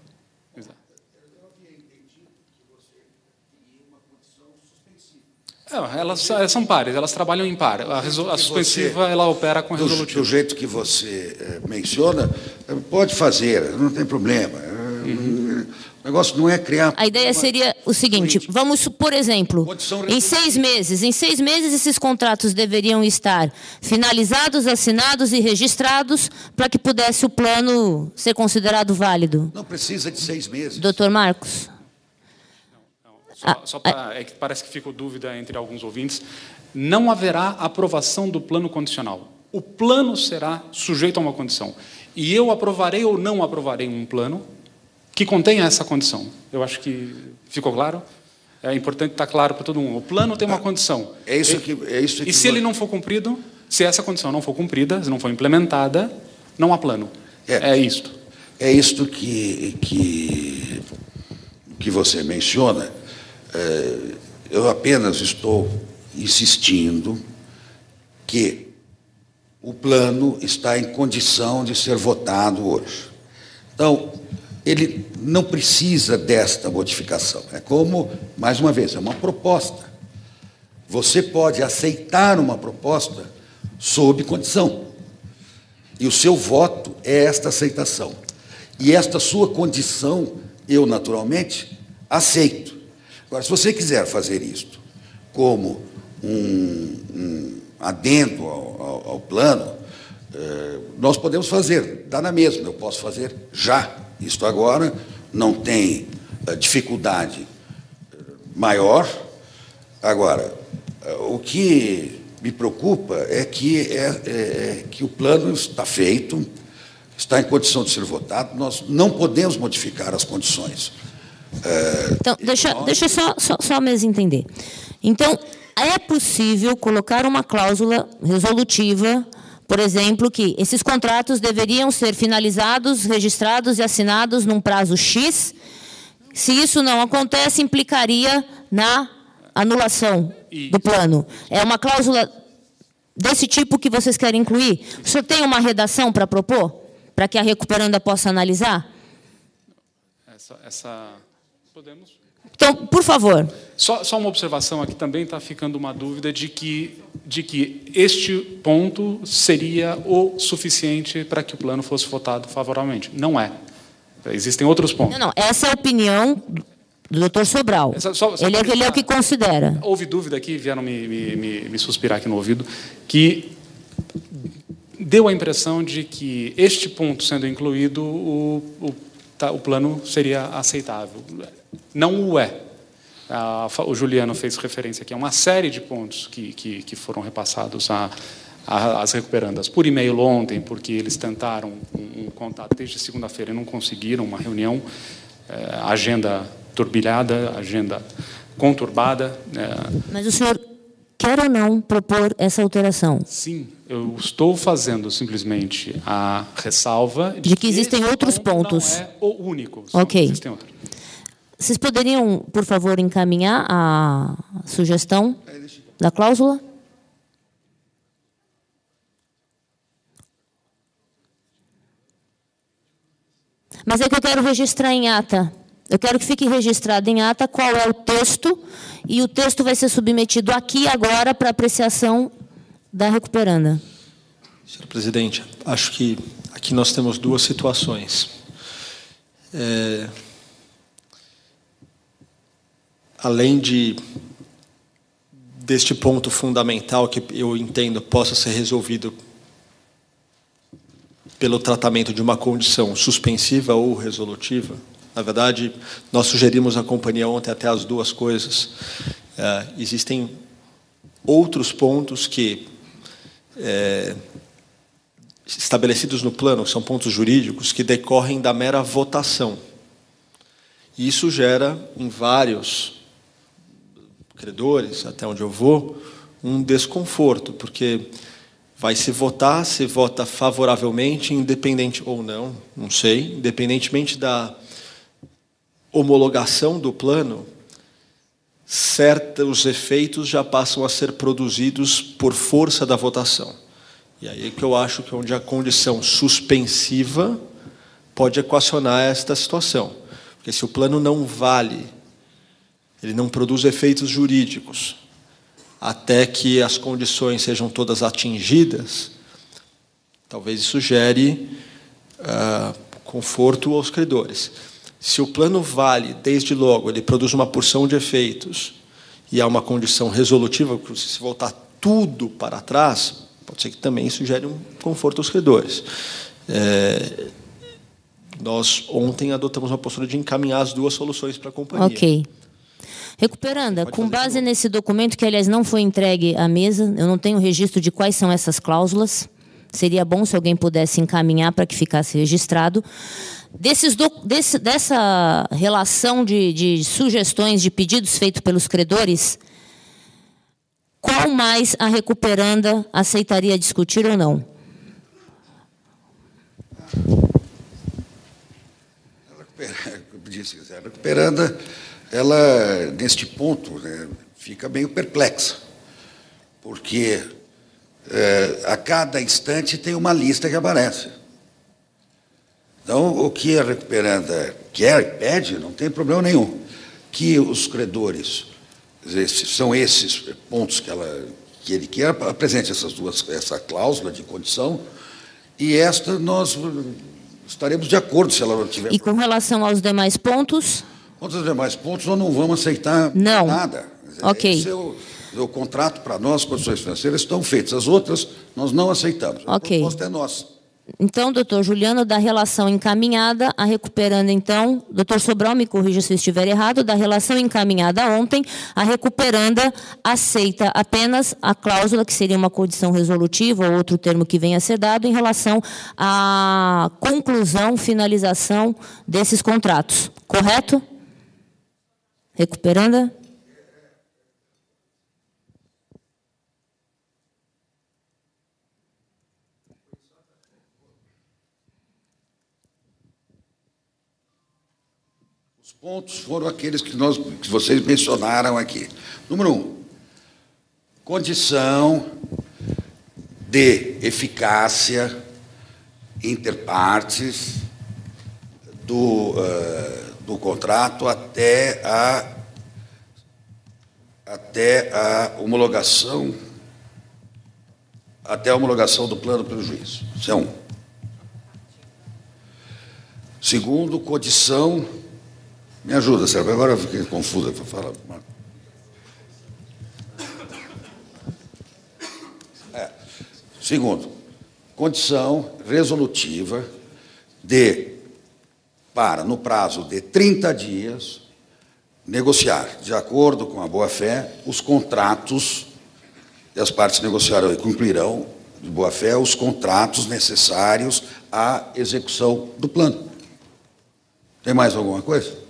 Elas são pares, elas trabalham em par. A suspensiva ela opera com resolutivo. Do jeito que você menciona, pode fazer, não tem problema. O negócio não é criar... A ideia seria o seguinte, vamos, por exemplo, em 6 meses, esses contratos deveriam estar finalizados, assinados e registrados para que pudesse o plano ser considerado válido. Não precisa de 6 meses. Doutor Marcos? É que parece que ficou dúvida entre alguns ouvintes. Não haverá aprovação do plano condicional. O plano será sujeito a uma condição. E eu aprovarei ou não aprovarei um plano que contenha essa condição. Eu acho que ficou claro. É importante estar claro para todo mundo. O plano tem uma condição. E se ele não for cumprido, se essa condição não for cumprida, se não for implementada, não há plano. É isto. É isto que você menciona. Eu apenas estou insistindo que o plano está em condição de ser votado hoje. Então, ele não precisa desta modificação. É como, mais uma vez, é uma proposta. Você pode aceitar uma proposta sob condição. E o seu voto é esta aceitação. E esta sua condição, eu, naturalmente, aceito. Agora, se você quiser fazer isto como um adendo ao plano, nós podemos fazer, dá na mesma, eu posso fazer já. Isto agora não tem dificuldade maior. Agora, o que me preocupa é que o plano está feito, está em condição de ser votado, nós não podemos modificar as condições. Então, deixa só mesmo entender. Então, é possível colocar uma cláusula resolutiva, por exemplo, que esses contratos deveriam ser finalizados, registrados e assinados num prazo X. Se isso não acontece, implicaria na anulação do plano. É uma cláusula desse tipo que vocês querem incluir? O senhor tem uma redação para propor? Para que a recuperanda possa analisar? Podemos. Então, por favor. Só uma observação aqui, também está ficando uma dúvida de que este ponto seria o suficiente para que o plano fosse votado favoravelmente. Não é. Existem outros pontos. Não, essa é a opinião do doutor Sobral. Ele é o que considera. Houve dúvida aqui, vieram me suspirar aqui no ouvido, que deu a impressão de que este ponto sendo incluído, o plano seria aceitável. Não o é. O Juliano fez referência aqui a uma série de pontos que foram repassados às recuperandas por e-mail ontem, porque eles tentaram um contato desde segunda-feira e não conseguiram uma reunião, agenda turbilhada, agenda conturbada. Mas o senhor quer ou não propor essa alteração? Sim, eu estou fazendo simplesmente a ressalva de que existem outros pontos. Não é o único. Ok. Existem outros. Vocês poderiam, por favor, encaminhar a sugestão da cláusula? Mas é que eu quero registrar em ata. Eu quero que fique registrado em ata qual é o texto, e o texto vai ser submetido aqui agora para apreciação da recuperanda. Senhor presidente, acho que aqui nós temos duas situações. Além deste ponto fundamental que eu entendo possa ser resolvido pelo tratamento de uma condição suspensiva ou resolutiva, na verdade, nós sugerimos à companhia ontem até as duas coisas. Existem outros pontos que, estabelecidos no plano, são pontos jurídicos que decorrem da mera votação. E isso gera, em vários credores, até onde eu vou, um desconforto, porque vai se votar, se vota favoravelmente, independente ou não, não sei, independentemente da homologação do plano, certos efeitos já passam a ser produzidos por força da votação. E aí é que eu acho que onde a condição suspensiva pode equacionar esta situação. Porque se o plano não vale, ele não produz efeitos jurídicos, até que as condições sejam todas atingidas, talvez isso gere conforto aos credores. Se o plano vale, desde logo, ele produz uma porção de efeitos e há uma condição resolutiva, se voltar tudo para trás, pode ser que também isso gere um conforto aos credores. Nós, ontem, adotamos uma postura de encaminhar as duas soluções para a companhia. Ok. Recuperanda, com base nesse documento, que, aliás, não foi entregue à mesa, eu não tenho registro de quais são essas cláusulas, seria bom se alguém pudesse encaminhar para que ficasse registrado. Dessa relação de sugestões, de pedidos feitos pelos credores, qual mais a recuperanda aceitaria discutir ou não? A recuperanda, ela, neste ponto, né, fica meio perplexa, porque a cada instante tem uma lista que aparece. Então, o que a recuperanda quer e pede, não tem problema nenhum. Que os credores, são esses pontos que ele quer, apresente essa cláusula de condição, e esta nós estaremos de acordo se ela não tiver. E com relação aos demais pontos? Quanto aos demais pontos, nós não vamos aceitar nada. Ok. Esse é o contrato para nós, condições financeiras estão feitas. As outras, nós não aceitamos. Ok. A proposta é nossa. Então, doutor Juliano, da relação encaminhada, a recuperanda, então, doutor Sobral, me corrija se eu estiver errado, da relação encaminhada ontem, a recuperanda aceita apenas a cláusula, que seria uma condição resolutiva, ou outro termo que venha a ser dado, em relação à conclusão, finalização desses contratos. Correto? Recuperanda? Os pontos foram aqueles que vocês mencionaram aqui. Número 1, condição de eficácia interpartes do contrato até a homologação do plano pelo juiz. Isso é um. Segundo, condição. Me ajuda, Sérgio, agora eu fiquei confusa para falar. Segundo, condição resolutiva para, no prazo de 30 dias, negociar, de acordo com a boa-fé, os contratos, e as partes negociarão e cumprirão, de boa-fé, os contratos necessários à execução do plano. Tem mais alguma coisa?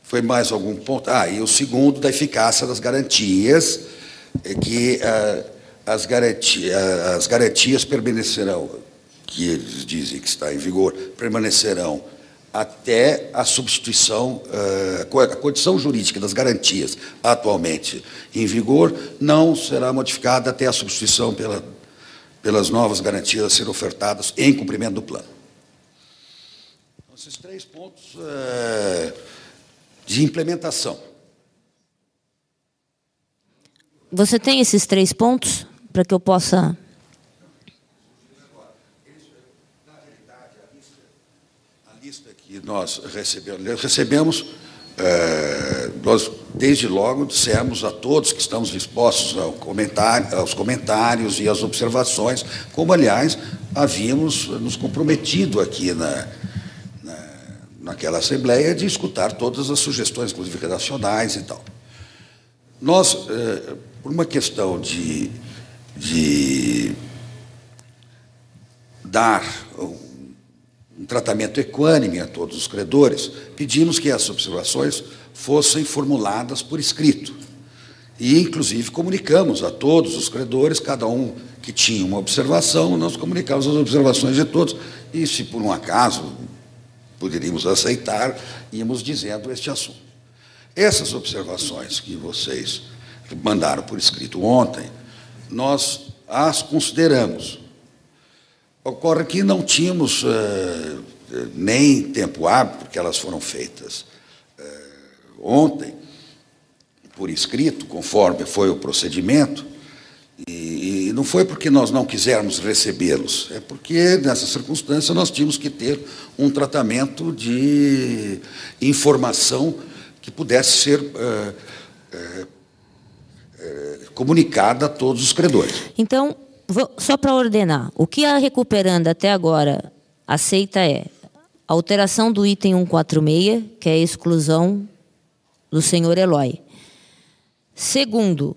Foi mais algum ponto? E o segundo, da eficácia das garantias, que as garantias permanecerão, que eles dizem que está em vigor, permanecerão até a substituição, a condição jurídica das garantias atualmente em vigor não será modificada até a substituição pelas novas garantias a serem ofertadas em cumprimento do plano. Então, esses 3 pontos de implementação. Você tem esses 3 pontos para que eu possa... A lista que nós recebemos, nós desde logo dissemos a todos que estamos dispostos aos comentários e às observações, como, aliás, havíamos nos comprometido aqui naquela Assembleia de escutar todas as sugestões, inclusive redacionais e tal. Nós, por uma questão de dar um tratamento equânime a todos os credores, pedimos que essas observações fossem formuladas por escrito. E, inclusive, comunicamos a todos os credores, cada um que tinha uma observação, nós comunicamos as observações de todos, e, se por um acaso poderíamos aceitar, íamos dizendo este assunto. Essas observações que vocês mandaram por escrito ontem, nós as consideramos. Ocorre que não tínhamos nem tempo hábil, porque elas foram feitas ontem, por escrito, conforme foi o procedimento, e não foi porque nós não quisermos recebê-los, é porque, nessa circunstância, nós tínhamos que ter um tratamento de informação que pudesse ser comunicada a todos os credores. Então, só para ordenar, o que a Recuperanda até agora aceita é a alteração do item 146, que é a exclusão do senhor Eloy. Segundo,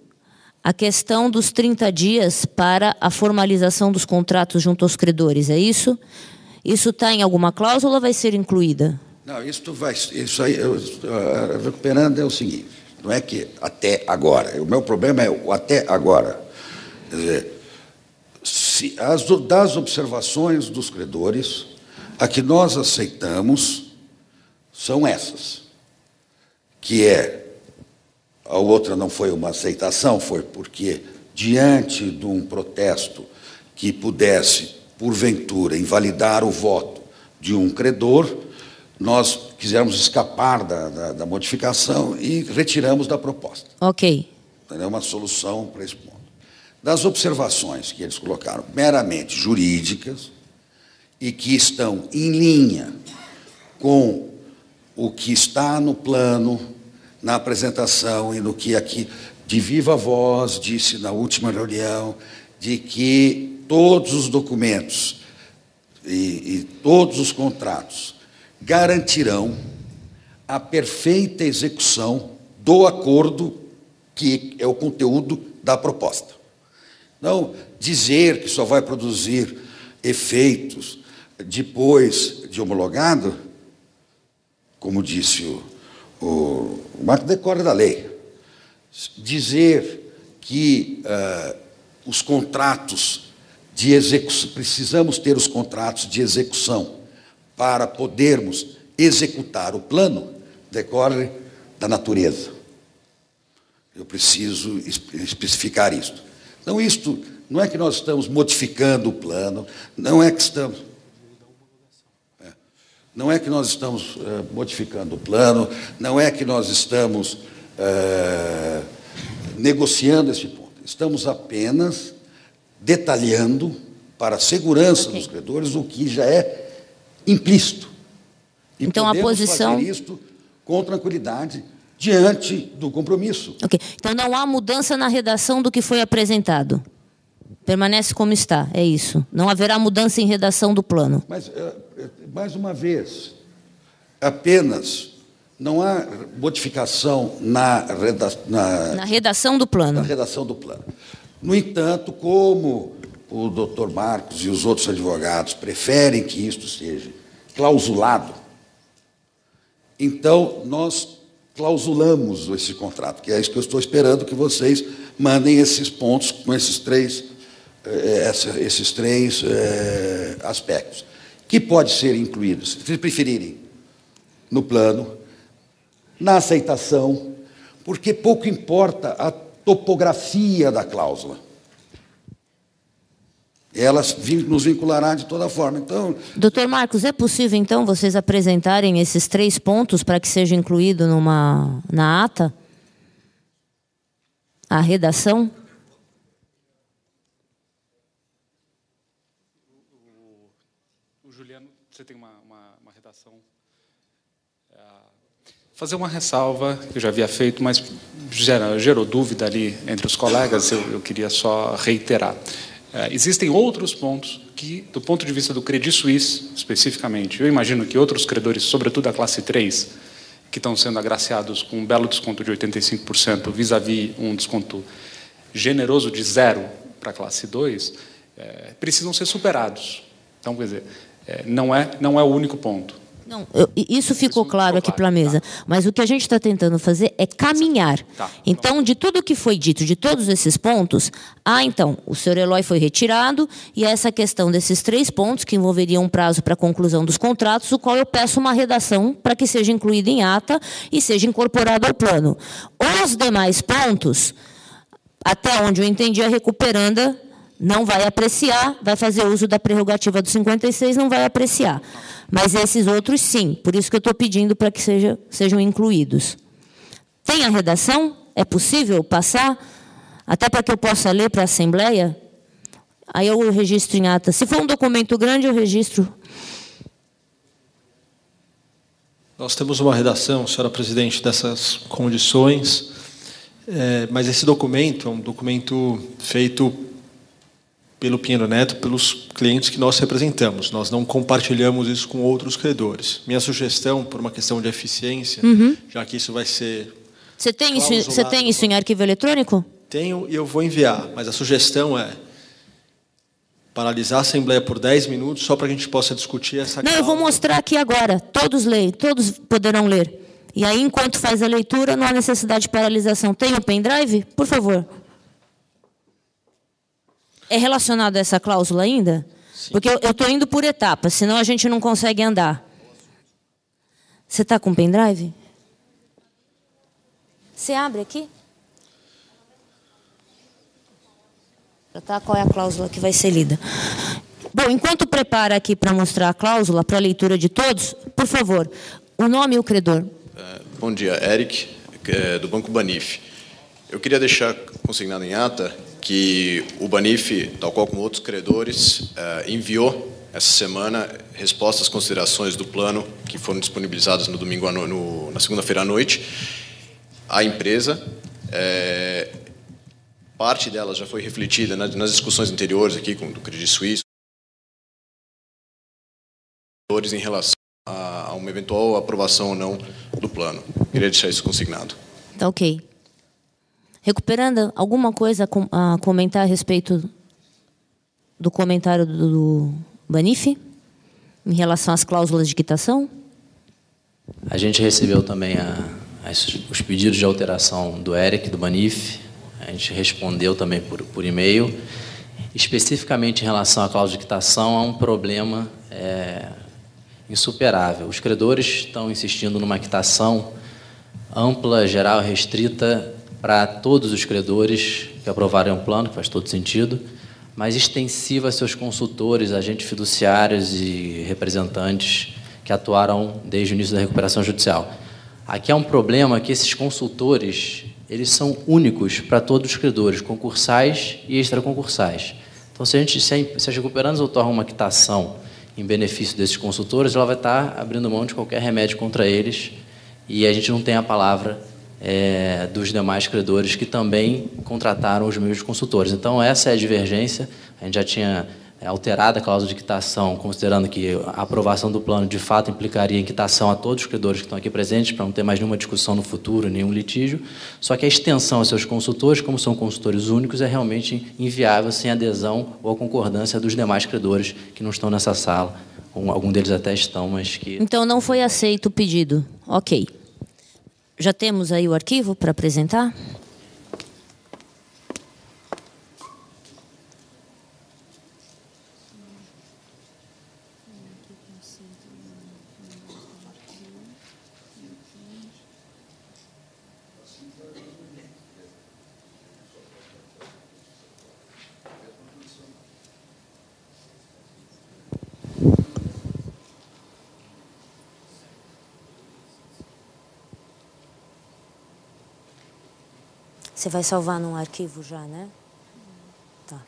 a questão dos 30 dias para a formalização dos contratos junto aos credores, é isso? Isso está em alguma cláusula ou vai ser incluída? Não, isso aí, recuperando é o seguinte, não é que até agora, o meu problema é o até agora. Quer dizer, das observações dos credores, a que nós aceitamos são essas, que a outra não foi uma aceitação, foi porque, diante de um protesto que pudesse, porventura, invalidar o voto de um credor, nós quisemos escapar da modificação e retiramos da proposta. Ok. É uma solução para esse ponto. Das observações que eles colocaram, meramente jurídicas, e que estão em linha com o que está no plano, na apresentação e no que aqui, de viva voz, disse na última reunião, de que todos os documentos e todos os contratos garantirão a perfeita execução do acordo que é o conteúdo da proposta. Não dizer que só vai produzir efeitos depois de homologado, como disse o marco decora da lei. Dizer que os contratos de execução, precisamos ter os contratos de execução para podermos executar o plano, decorre da natureza. Eu preciso especificar isto. Então, isto não é que nós estamos modificando o plano, não é que nós estamos modificando o plano, não é que nós estamos negociando esse ponto. Estamos apenas detalhando para a segurança dos credores o que já é implícito. E então, a posição... fazer isto com tranquilidade diante do compromisso. Ok. Então, não há mudança na redação do que foi apresentado. Permanece como está, é isso. Não haverá mudança em redação do plano. Mas, mais uma vez, apenas não há modificação na redação do plano. Na redação do plano. No entanto, como o doutor Marcos e os outros advogados preferem que isto seja clausulado, então nós clausulamos esse contrato, que é isso que eu estou esperando que vocês mandem esses pontos com esses três aspectos, que pode ser incluídos, se preferirem, no plano, na aceitação, porque pouco importa a topografia da cláusula. Ela nos vinculará de toda forma. Então, Doutor Marcos, é possível, então, vocês apresentarem esses 3 pontos para que seja incluído na ata? A redação? O Juliano, você tem uma redação? Fazer uma ressalva, que eu já havia feito, mas gerou dúvida ali entre os colegas, eu queria só reiterar. Existem outros pontos que, do ponto de vista do Credit Suisse, especificamente, eu imagino que outros credores, sobretudo a classe 3, que estão sendo agraciados com um belo desconto de 85%, vis-à-vis um desconto generoso de 0 para a classe 2, precisam ser superados. Então, quer dizer, não é o único ponto. Não, isso ficou claro aqui para a mesa. Tá. Mas o que a gente está tentando fazer é caminhar. Tá. Então, de tudo que foi dito, de todos esses pontos, então, o senhor Eloy foi retirado e essa questão desses 3 pontos, que envolveriam um prazo para a conclusão dos contratos, o qual eu peço uma redação para que seja incluída em ata e seja incorporado ao plano. Os demais pontos, até onde eu entendi, a recuperanda não vai apreciar, vai fazer uso da prerrogativa do 56, não vai apreciar. Mas esses outros, sim. Por isso que eu estou pedindo para que sejam incluídos. Tem a redação? É possível passar? Até para que eu possa ler para a Assembleia? Aí eu registro em ata. Se for um documento grande, eu registro. Nós temos uma redação, senhora presidente, dessas condições, mas esse documento é um documento feito pelo Pinheiro Neto, pelos clientes que nós representamos. Nós não compartilhamos isso com outros credores. Minha sugestão, por uma questão de eficiência, já que isso vai ser... Você tem isso em arquivo eletrônico? Tenho e eu vou enviar, mas a sugestão é paralisar a Assembleia por 10 minutos só para que a gente possa discutir essa Não, eu vou mostrar aqui agora. Todos poderão ler. E aí, enquanto faz a leitura, não há necessidade de paralisação. Tem o pendrive? Por favor. É relacionado a essa cláusula ainda? Sim. Porque eu estou indo por etapas, senão a gente não consegue andar. Você está com pendrive? Você abre aqui? Tá, qual é a cláusula que vai ser lida? Bom, enquanto prepara aqui para mostrar a cláusula, para a leitura de todos, por favor, o nome e o credor. Bom dia, Eric, do Banco Banif. Eu queria deixar consignado em ata que o Banif, tal qual como outros credores, enviou essa semana respostas às considerações do plano que foram disponibilizadas no domingo na segunda-feira à noite à empresa. Parte delas já foi refletida nas discussões anteriores aqui com do Credit Suisse em relação a uma eventual aprovação ou não do plano. Queria deixar isso consignado. Tá ok. Recuperando, alguma coisa a comentar a respeito do comentário do Banif em relação às cláusulas de quitação? A gente recebeu também os pedidos de alteração do Eric, do Banif. A gente respondeu também por e-mail. Especificamente em relação à cláusula de quitação, há um problema insuperável. Os credores estão insistindo numa quitação ampla, geral, restrita para todos os credores que aprovarem o plano, que faz todo sentido, mas extensiva a seus consultores, agentes fiduciários e representantes que atuaram desde o início da recuperação judicial. Aqui há um problema que esses consultores, eles são únicos para todos os credores, concursais e extraconcursais. Então, se as recuperandas outorgam uma quitação em benefício desses consultores, ela vai estar abrindo mão de qualquer remédio contra eles e a gente não tem a palavra dos demais credores que também contrataram os mesmos consultores. Então, essa é a divergência. A gente já tinha alterado a cláusula de quitação, considerando que a aprovação do plano, de fato, implicaria em quitação a todos os credores que estão aqui presentes, para não ter mais nenhuma discussão no futuro, nenhum litígio. Só que a extensão aos seus consultores, como são consultores únicos, é realmente inviável sem adesão ou concordância dos demais credores que não estão nessa sala. Alguns deles até estão, mas que... Então, não foi aceito o pedido. Ok. Já temos aí o arquivo para apresentar? Você vai salvar num arquivo já, né? Tá.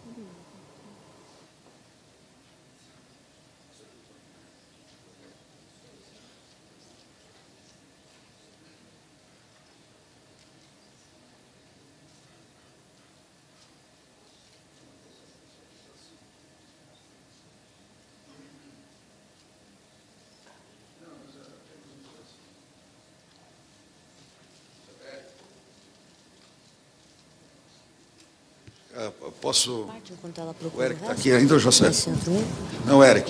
Posso... Enquanto ela O procura Eric o está resto? aqui ainda, José? Esse outro livro? Não, Eric.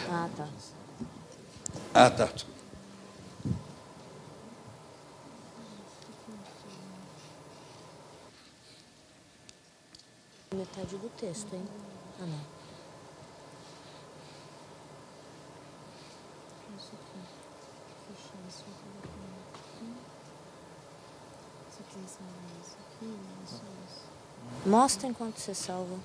Ah, tá. Ah, tá. Metade do texto, hein? Ah, não. Mostra enquanto você salva.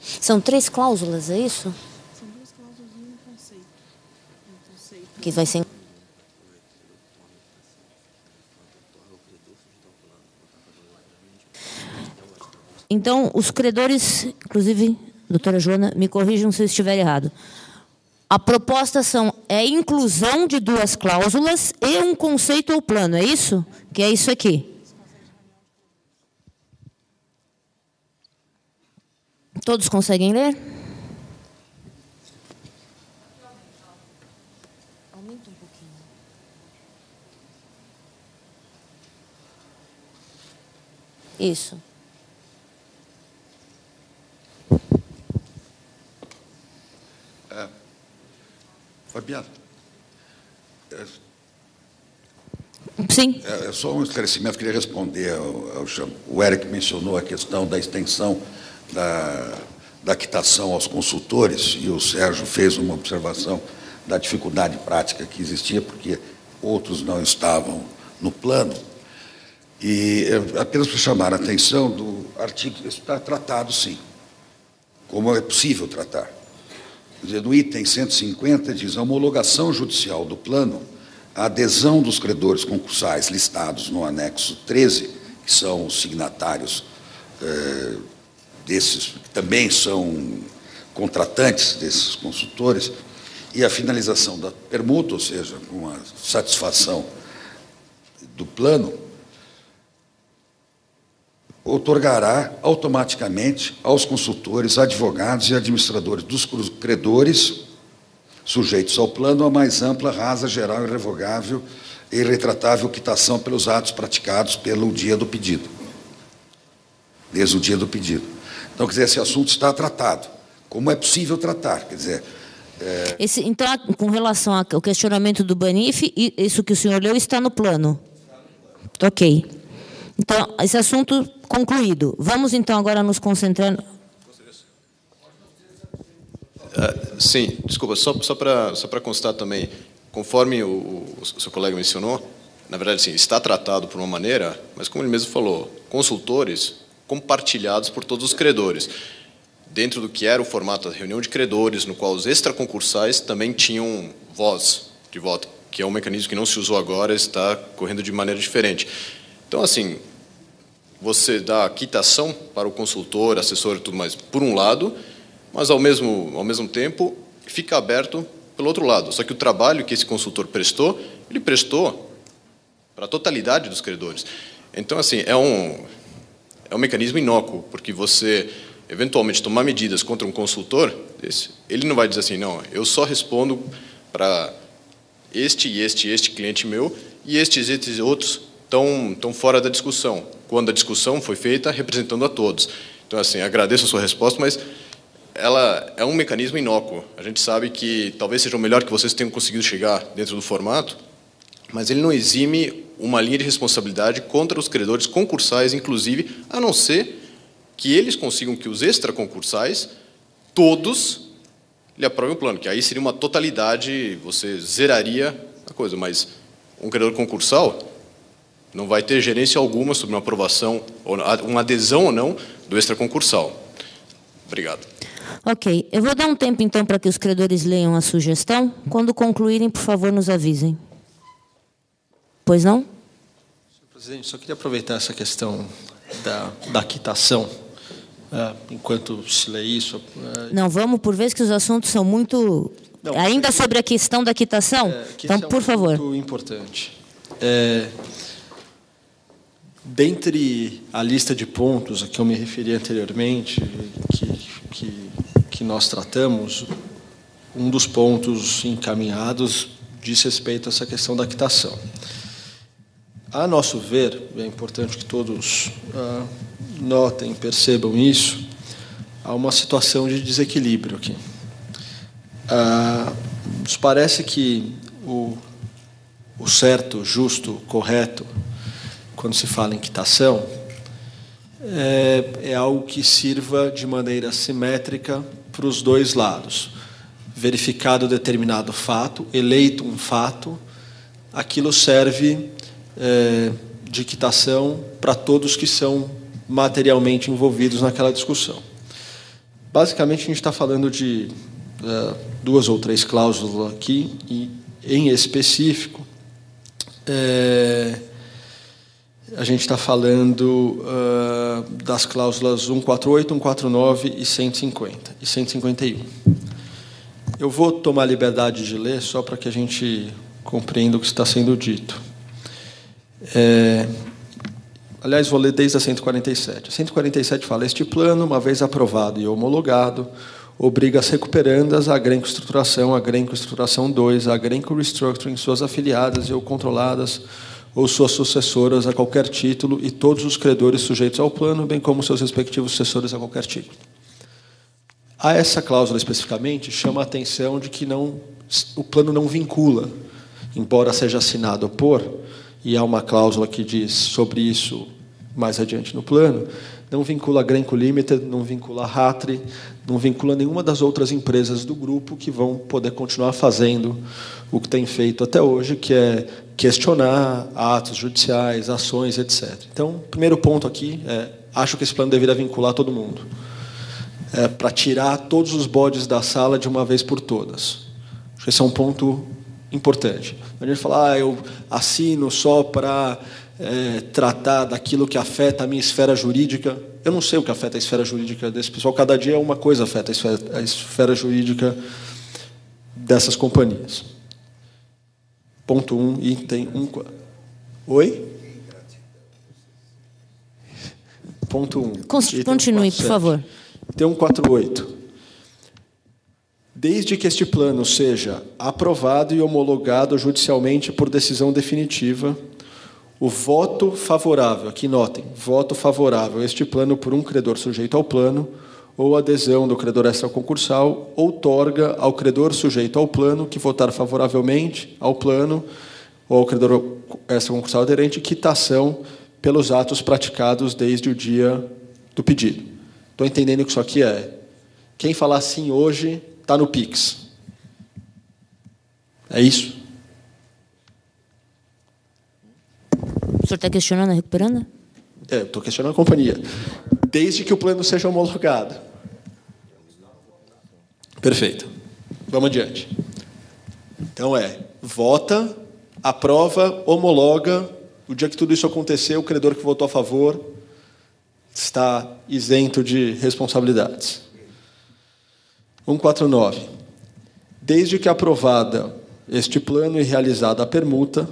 São 3 cláusulas, é isso? São 2 cláusulas e um conceito. Um conceito. Que vai ser... Então, os credores, inclusive, doutora Joana, me corrijam se eu estiver errado. A proposta é inclusão de 2 cláusulas e um conceito ou plano, é isso? Que é isso aqui. Todos conseguem ler? Aumenta um pouquinho. Isso. Fabiana, Sim. é só um esclarecimento, queria responder o Eric mencionou a questão da extensão da quitação aos consultores, e o Sérgio fez uma observação da dificuldade prática que existia, porque outros não estavam no plano, e apenas para chamar a atenção do artigo, isso está tratado, sim, como é possível tratar. Quer dizer, no item 150 diz a homologação judicial do plano, a adesão dos credores concursais listados no anexo 13, que são os signatários desses, que também são contratantes desses consultores, e a finalização da permuta, ou seja, com a satisfação do plano, outorgará automaticamente aos consultores, advogados e administradores dos credores sujeitos ao plano a mais ampla, rasa, geral, irrevogável e irretratável quitação pelos atos praticados pelo dia do pedido, desde o dia do pedido. Então, quer dizer, esse assunto está tratado, como é possível tratar, quer dizer... Então, com relação ao questionamento do Banif, isso que o senhor leu está no plano? Ok. Então, esse assunto concluído. Vamos, então, agora nos concentrando... Sim, desculpa, só para constar também, conforme o seu colega mencionou, na verdade, sim, está tratado por uma maneira, mas como ele mesmo falou, consultores compartilhados por todos os credores, dentro do que era o formato da reunião de credores, no qual os extraconcursais também tinham voz de voto, que é um mecanismo que não se usou agora, está correndo de maneira diferente. Então, assim, você dá a quitação para o consultor, assessor e tudo mais, por um lado, mas, ao mesmo tempo, fica aberto pelo outro lado. Só que o trabalho que esse consultor prestou, ele prestou para a totalidade dos credores. Então, assim, é um mecanismo inócuo, porque você, eventualmente, tomar medidas contra um consultor, ele não vai dizer assim, não, eu só respondo para este cliente meu, e estes outros estão fora da discussão, quando a discussão foi feita representando a todos. Então, assim, agradeço a sua resposta, mas ela é um mecanismo inócuo. A gente sabe que talvez seja o melhor que vocês tenham conseguido chegar dentro do formato, mas ele não exime uma linha de responsabilidade contra os credores concursais, inclusive, a não ser que eles consigam que os extraconcursais, todos, lhe aprovem o plano, que aí seria uma totalidade, você zeraria a coisa, mas um credor concursal não vai ter gerência alguma sobre uma aprovação, ou uma adesão ou não do extraconcursal. Obrigado. Ok. Eu vou dar um tempo, então, para que os credores leiam a sugestão. Quando concluírem, por favor, nos avisem. Pois não? Senhor presidente, só queria aproveitar essa questão da quitação, enquanto se lê isso. Não, vamos por vez que os assuntos são muito... Não, ainda sobre a questão da quitação? Então, por favor. Muito importante. Dentre a lista de pontos a que eu me referi anteriormente, que nós tratamos, um dos pontos encaminhados diz respeito a essa questão da quitação. A nosso ver, é importante que todos notem, percebam isso, há uma situação de desequilíbrio aqui. Nos parece que o certo, justo, correto, quando se fala em quitação, é algo que sirva de maneira simétrica para os dois lados. Verificado determinado fato, eleito um fato, aquilo serve de quitação para todos que são materialmente envolvidos naquela discussão. Basicamente, a gente está falando de 2 ou 3 cláusulas aqui, e, em específico, a gente está falando das cláusulas 148, 149 e 150 e 151. Eu vou tomar a liberdade de ler só para que a gente compreenda o que está sendo dito. Aliás, vou ler desde a 147. A 147 fala: este plano, uma vez aprovado e homologado, obriga as recuperandas, a Grenco Estruturação, a Grenco Estruturação 2, a Grenco Restructuring, suas afiliadas e ou controladas, ou suas sucessoras a qualquer título, e todos os credores sujeitos ao plano, bem como seus respectivos sucessores a qualquer título. A essa cláusula especificamente chama a atenção de que o plano não vincula, embora seja assinado por, e há uma cláusula que diz sobre isso mais adiante no plano, não vincula a Grenco Limited, não vincula a Hatri, não vincula nenhuma das outras empresas do grupo que vão poder continuar fazendo o que tem feito até hoje, que é questionar atos judiciais, ações, etc. Então, o primeiro ponto aqui acho que esse plano deveria vincular todo mundo, para tirar todos os bodes da sala de uma vez por todas. Acho que esse é um ponto importante. A gente fala, eu assino só para tratar daquilo que afeta a minha esfera jurídica. Eu não sei o que afeta a esfera jurídica desse pessoal. Cada dia uma coisa afeta a esfera jurídica dessas companhias. Ponto 1, item 1. Oi? Ponto 1. Continue, por favor. Item 148. Desde que este plano seja aprovado e homologado judicialmente por decisão definitiva, o voto favorável, aqui notem, voto favorável a este plano por um credor sujeito ao plano, ou adesão do credor extraconcursal, outorga ao credor sujeito ao plano que votar favoravelmente ao plano, ou ao credor extraconcursal aderente, quitação pelos atos praticados desde o dia do pedido. Estou entendendo que isso aqui quem falar sim hoje está no PIX. É isso? O senhor está questionando a recuperanda? Estou questionando a companhia. Desde que o plano seja homologado. Perfeito. Vamos adiante. Então, vota, aprova, homologa. O dia que tudo isso acontecer, o credor que votou a favor está isento de responsabilidades. 149. Desde que aprovada este plano e realizada a permuta,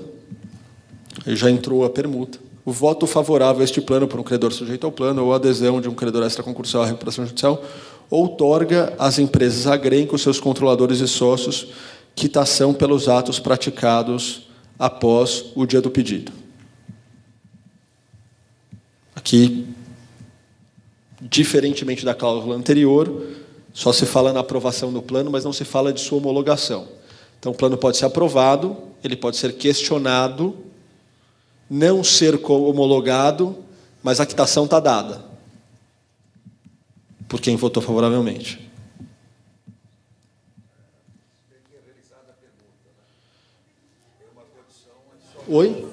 já entrou a permuta, o voto favorável a este plano por um credor sujeito ao plano ou a adesão de um credor extraconcursal à recuperação judicial outorga às empresas Agrenco, seus controladores e sócios, quitação pelos atos praticados após o dia do pedido. Aqui, diferentemente da cláusula anterior, só se fala na aprovação do plano, mas não se fala de sua homologação. Então, o plano pode ser aprovado, ele pode ser questionado, não ser homologado, mas a quitação está dada por quem votou favoravelmente. Oi?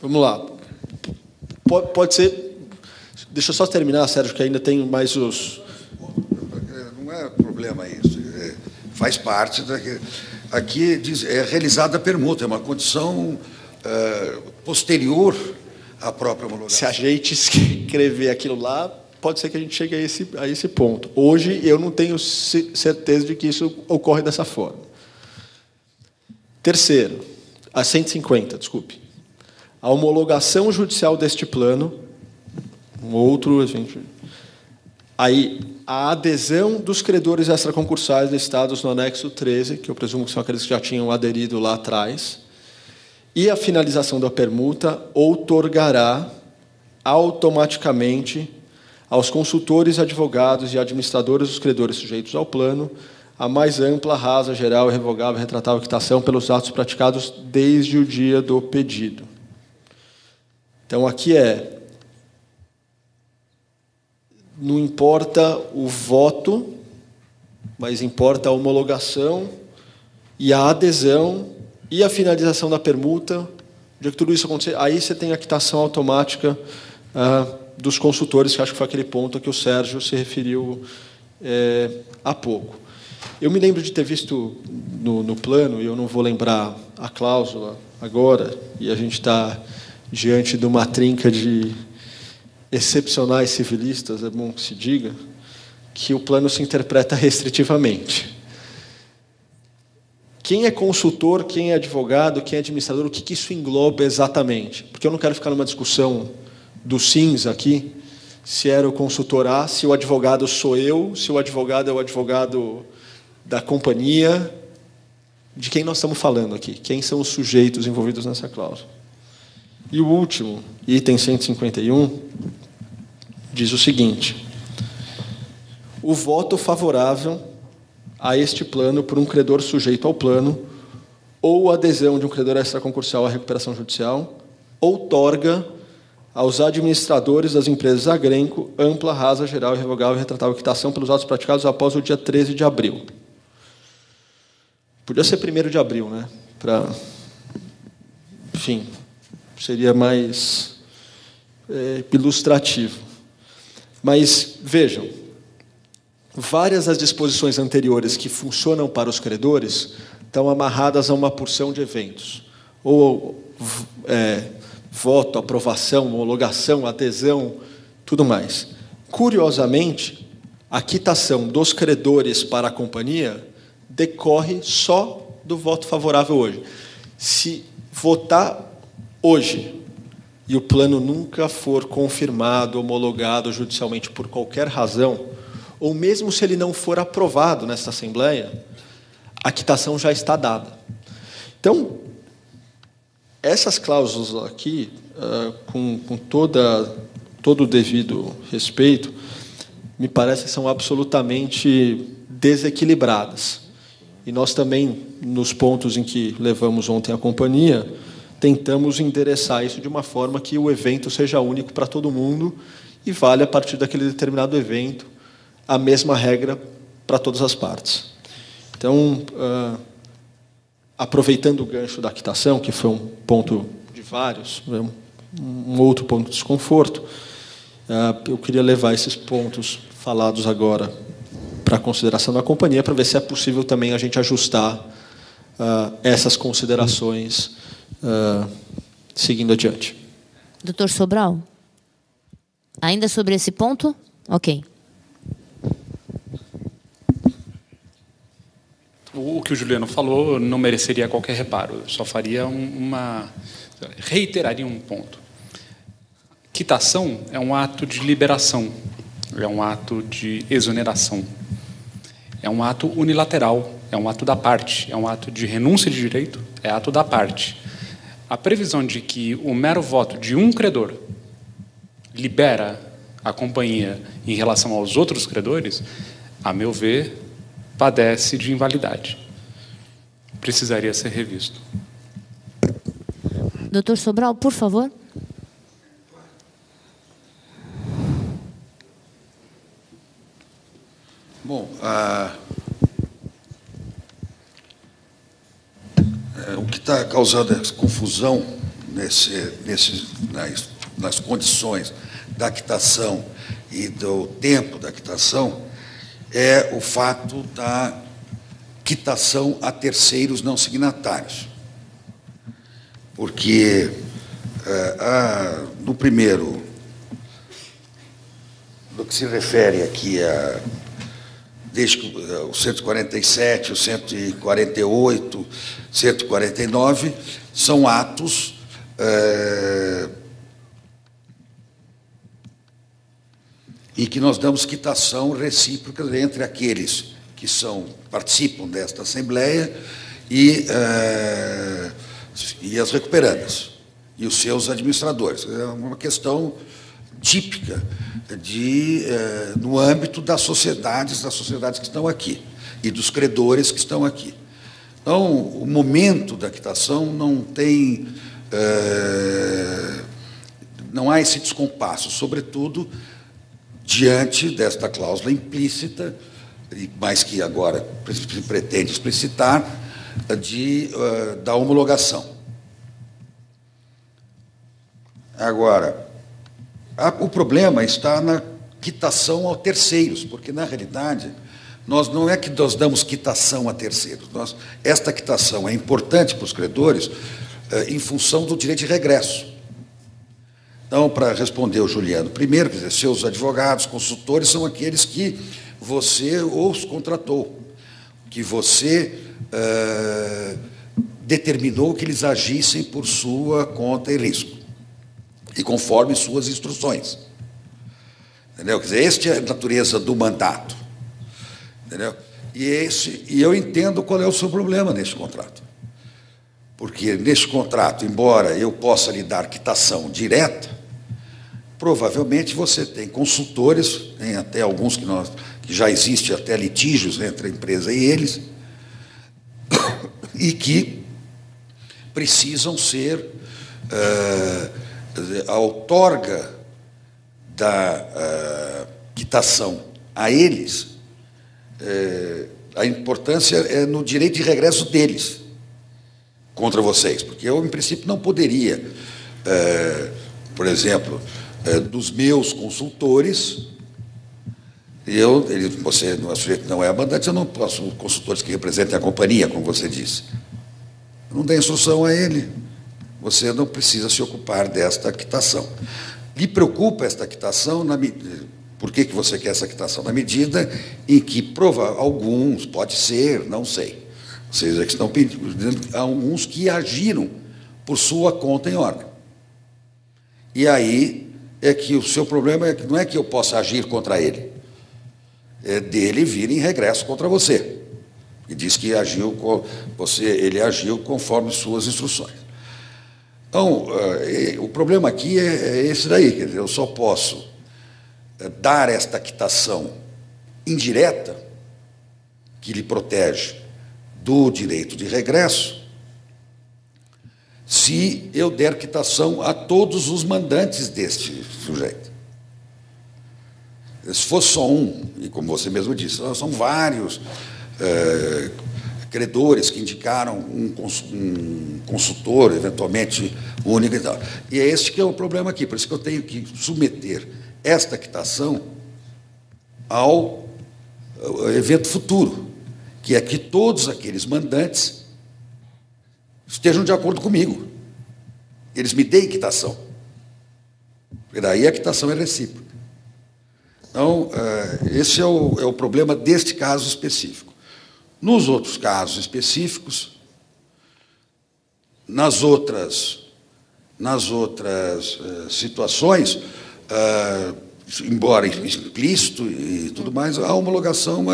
Vamos lá. Pode ser... Deixa eu só terminar, Sérgio, que ainda tem mais os... Não é problema isso. Faz parte aqui diz, é realizada a permuta, é uma condição posterior à própria homologação. Se a gente escrever aquilo lá, pode ser que a gente chegue a esse ponto. Hoje, eu não tenho certeza de que isso ocorre dessa forma. Terceiro, a 150, desculpe. A homologação judicial deste plano, aí, a adesão dos credores extraconcursais listados no anexo 13, que eu presumo que são aqueles que já tinham aderido lá atrás, e a finalização da permuta outorgará automaticamente aos consultores, advogados e administradores dos credores sujeitos ao plano a mais ampla, rasa, geral, irrevogável, retratável quitação pelos atos praticados desde o dia do pedido. Então, aqui não importa o voto, mas importa a homologação e a adesão e a finalização da permuta. De que tudo isso acontecer, aí você tem a quitação automática dos consultores, que acho que foi aquele ponto a que o Sérgio se referiu há pouco. Eu me lembro de ter visto no plano, e eu não vou lembrar a cláusula agora, e a gente está diante de uma trinca de excepcionais civilistas, é bom que se diga, que o plano se interpreta restritivamente. Quem é consultor, quem é advogado, quem é administrador, o que isso engloba exatamente? Porque eu não quero ficar numa discussão do SINS aqui, se era o consultor A, se o advogado sou eu, se o advogado é o advogado da companhia, de quem nós estamos falando aqui, quem são os sujeitos envolvidos nessa cláusula. E o último, item 151, diz o seguinte: o voto favorável a este plano por um credor sujeito ao plano ou a adesão de um credor extraconcursal à recuperação judicial outorga aos administradores das empresas agrenco ampla, rasa, geral, irrevogável e retratável quitação pelos atos praticados após o dia 13 de abril. Podia ser 1º de abril, né? Enfim, seria mais ilustrativo. Mas, vejam, várias das disposições anteriores que funcionam para os credores estão amarradas a uma porção de eventos. Ou voto, aprovação, homologação, adesão, tudo mais. Curiosamente, a quitação dos credores para a companhia decorre só do voto favorável hoje. Se votar hoje e o plano nunca for confirmado, homologado judicialmente por qualquer razão, ou mesmo se ele não for aprovado nesta Assembleia, a quitação já está dada. Então, essas cláusulas aqui, com todo o devido respeito, me parece que são absolutamente desequilibradas. E nós também, nos pontos em que levamos ontem a companhia, tentamos endereçar isso de uma forma que o evento seja único para todo mundo e vale, a partir daquele determinado evento, a mesma regra para todas as partes. Então, aproveitando o gancho da quitação, que foi um ponto de vários, um outro ponto de desconforto, eu queria levar esses pontos falados agora para a consideração da companhia, para ver se é possível também a gente ajustar essas considerações seguindo adiante. Doutor Sobral, ainda sobre esse ponto? Ok. O que o Juliano falou não mereceria qualquer reparo. Eu só faria reiteraria um ponto. Quitação é um ato de liberação, é um ato de exoneração, é um ato unilateral, é um ato da parte, é um ato de renúncia de direito, é ato da parte. A previsão de que o mero voto de um credor libera a companhia em relação aos outros credores, a meu ver, padece de invalidade. Precisaria ser revisto. Doutor Sobral, por favor. Bom, o que está causando essa confusão nas condições da quitação e do tempo da quitação é o fato da quitação a terceiros não signatários. Porque, no primeiro, no que se refere aqui a desde o 147, o 148, 149, são atos em que nós damos quitação recíproca entre aqueles que participam desta Assembleia e as recuperandas, e os seus administradores. É uma questão típica no âmbito das sociedades que estão aqui, e dos credores que estão aqui. Então, o momento da quitação não há esse descompasso, sobretudo diante desta cláusula implícita, mas que agora se pretende explicitar, da homologação. Agora, o problema está na quitação a terceiros, porque, na realidade, não é que nós damos quitação a terceiros. Esta quitação é importante para os credores em função do direito de regresso. Então, para responder o Juliano, primeiro, quer dizer, seus advogados, consultores, são aqueles que você os contratou, que você determinou que eles agissem por sua conta e risco, e conforme suas instruções. Entendeu? Quer dizer, esta é a natureza do mandato. Entendeu? E eu entendo qual é o seu problema neste contrato. Porque, neste contrato, embora eu possa lhe dar quitação direta, provavelmente você tem consultores, tem até alguns que já existe até litígios entre a empresa e eles, e que precisam ser a outorga da quitação a eles, a importância é no direito de regresso deles contra vocês, porque eu, em princípio, não poderia, por exemplo, dos meus consultores, você não é a mandante, eu não posso, consultores que representem a companhia, como você disse. Eu não dei instrução a ele. Você não precisa se ocupar desta quitação. Lhe preocupa esta quitação? Por que você quer essa quitação? Na medida em que alguns, pode ser, não sei, vocês é que estão pedindo, alguns que agiram por sua conta em ordem. E aí é que o seu problema não é que eu possa agir contra ele, é dele vir em regresso contra você. E diz que ele agiu conforme suas instruções. Então, o problema aqui é esse daí, quer dizer, eu só posso dar esta quitação indireta, que lhe protege do direito de regresso, se eu der quitação a todos os mandantes deste sujeito. Se fosse só um, e como você mesmo disse, são vários credores que indicaram um consultor, eventualmente único e tal. E é esse que é o problema aqui, por isso que eu tenho que submeter esta quitação ao evento futuro, que é que todos aqueles mandantes estejam de acordo comigo. Eles me deem quitação. E daí a quitação é recíproca. Então, esse é o problema deste caso específico. Nos outros casos específicos, nas outras situações, embora explícito e tudo mais, a homologação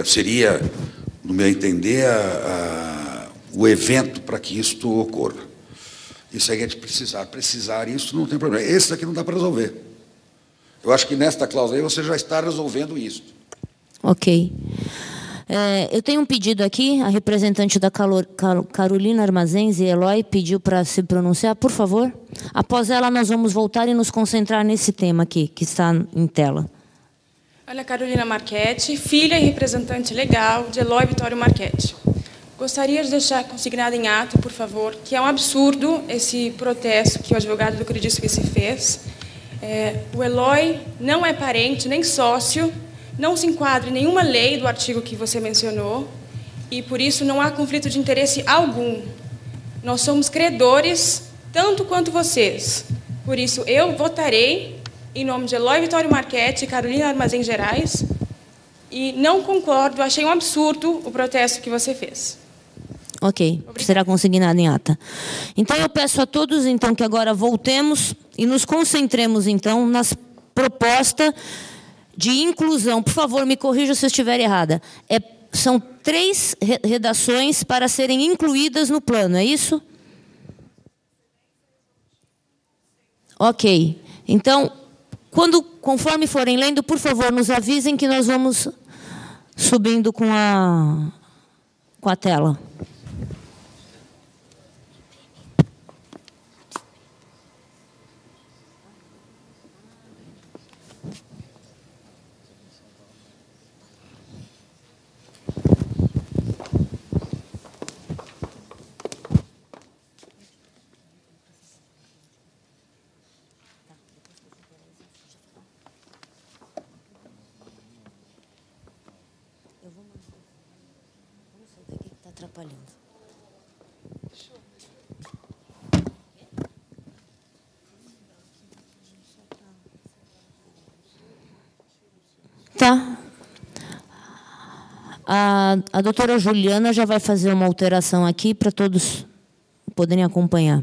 seria, no meu entender, o evento para que isto ocorra. Isso aí é de precisar isso não tem problema. Esse daqui não dá para resolver. Eu acho que nesta cláusula aí você já está resolvendo isso. Ok. Eu tenho um pedido aqui, a representante da Carolina Armazéns e Eloy pediu para se pronunciar, por favor. Após ela, nós vamos voltar e nos concentrar nesse tema aqui, que está em tela. Ana Carolina Marchetti, filha e representante legal de Eloy Vitório Marchetti. Gostaria de deixar consignado em ato, por favor, que é um absurdo esse protesto que o advogado do Credit Suisse fez. O Eloy não é parente nem sócio, não se enquadra em nenhuma lei do artigo que você mencionou, e por isso não há conflito de interesse algum. Nós somos credores tanto quanto vocês. Por isso, eu votarei em nome de Eloy Vitório Marchetti e Carolina Armazém Gerais, e não concordo, achei um absurdo o protesto que você fez. Ok, Obrigada. será consignado em ata. Então, eu peço a todos, então, que agora voltemos e nos concentremos, então, nas propostas de inclusão. Por favor, me corrija se eu estiver errada. São 3 redações para serem incluídas no plano, é isso? Ok. Então, conforme forem lendo, por favor, nos avisem que nós vamos subindo com a tela. Atrapalhando. Tá. A doutora Juliana já vai fazer uma alteração aqui para todos poderem acompanhar.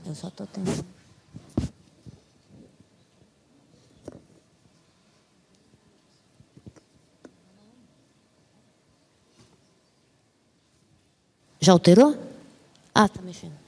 Eu só estou tentando. Já alterou? Ah, está mexendo.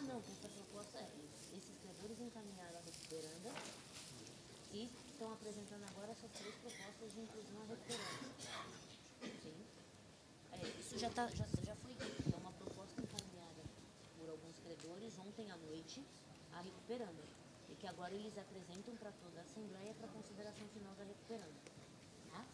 Não, essa proposta é esses credores encaminharam a recuperanda e estão apresentando agora essas 3 propostas de inclusão à recuperanda. Sim. Isso já foi dito, é uma proposta encaminhada por alguns credores ontem à noite à recuperanda e que agora eles apresentam para toda a Assembleia para consideração final da recuperanda. Tá?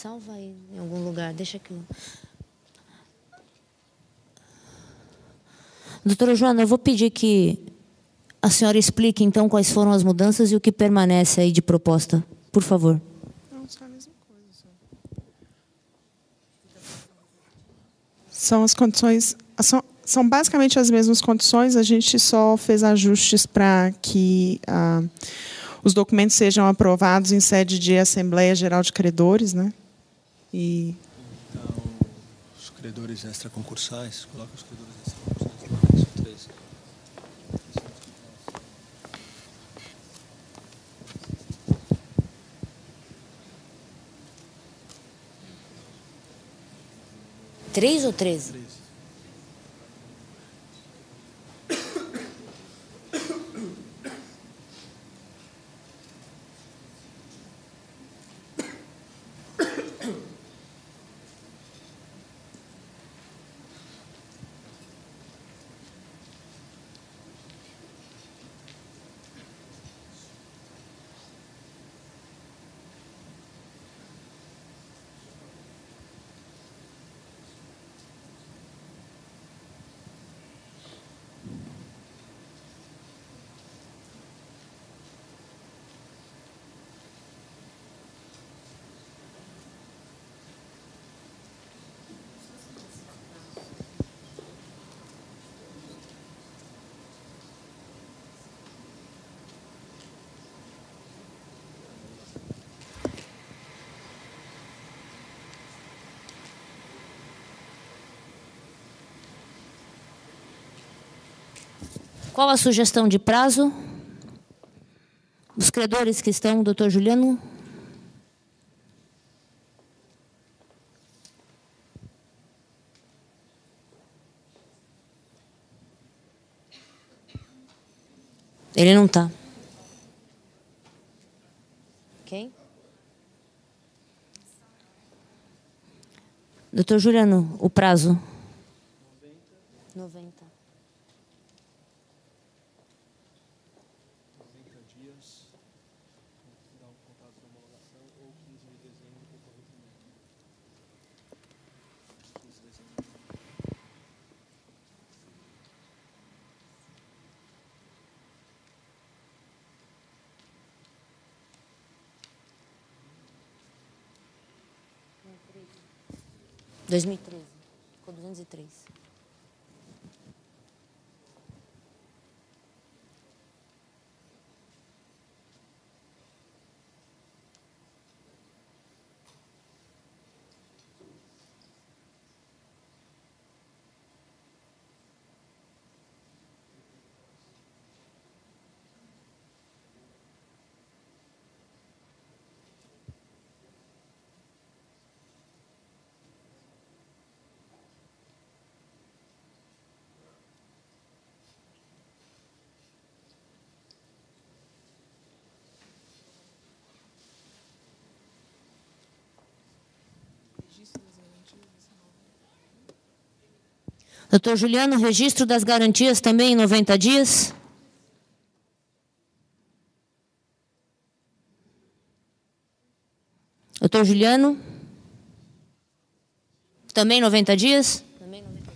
salva aí em algum lugar. Deixa que eu... Doutora Joana, eu vou pedir que a senhora explique, então, quais foram as mudanças e o que permanece aí de proposta. Por favor. Não, só a mesma coisa. São as condições... São basicamente as mesmas condições, a gente só fez ajustes para que os documentos sejam aprovados em sede de Assembleia Geral de Credores, né? E... Então, os credores extraconcursais, coloca os credores extraconcursais. São 3. Três ou 13? 3. Qual a sugestão de prazo? Os credores que estão, doutor Juliano? Ele não está. Quem? Doutor Juliano, o prazo? 90. Em 2013. Ficou 203. Doutor Juliano, registro das garantias também em 90 dias? Doutor Juliano? Também 90 dias? Também 90 dias.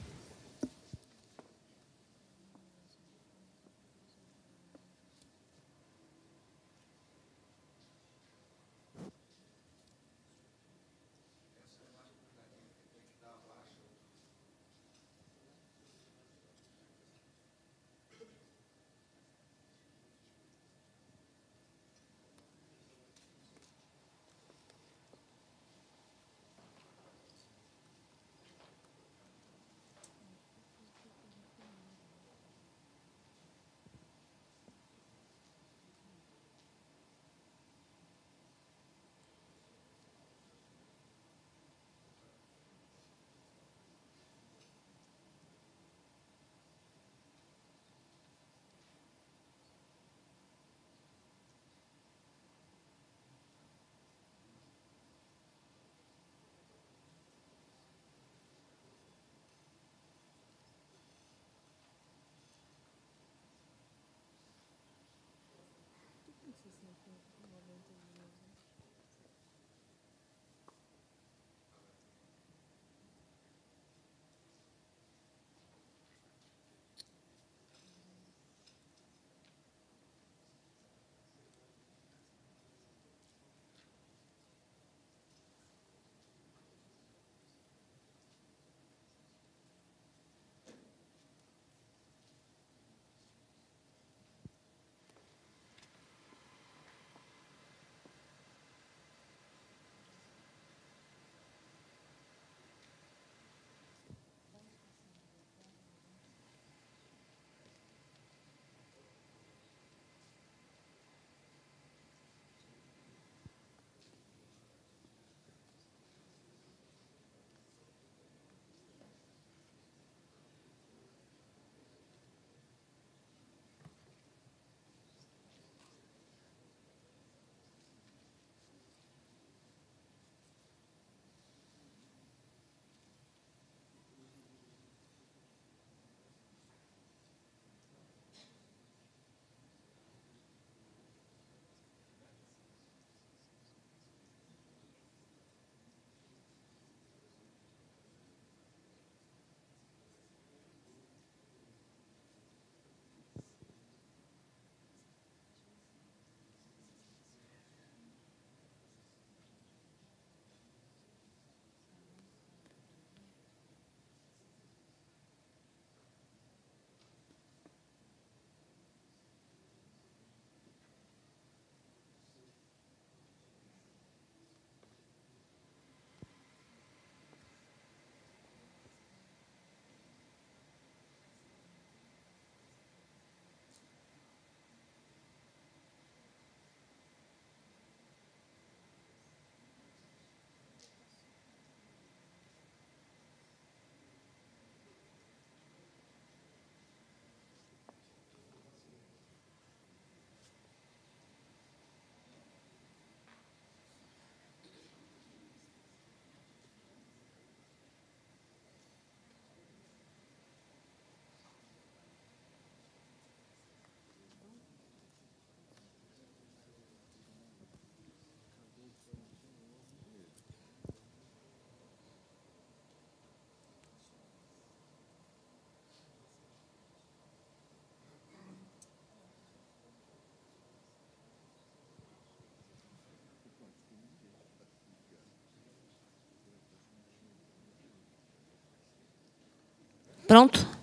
Pronto?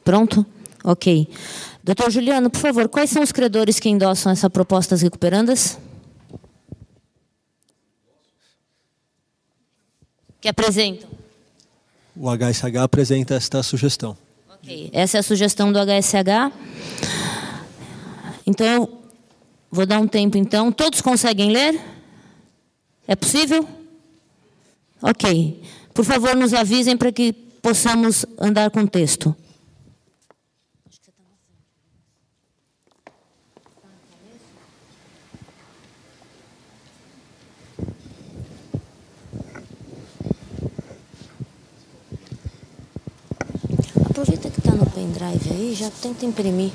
Pronto? Ok. Doutor Juliano, por favor, quais são os credores que endossam essa proposta às recuperandas? Que apresentam? O HSH apresenta esta sugestão. Ok. Essa é a sugestão do HSH. Então, eu vou dar um tempo, então. Todos conseguem ler? É possível? Ok. Por favor, nos avisem para que possamos andar com o texto. Aproveita que está no pendrive aí, já tenta imprimir.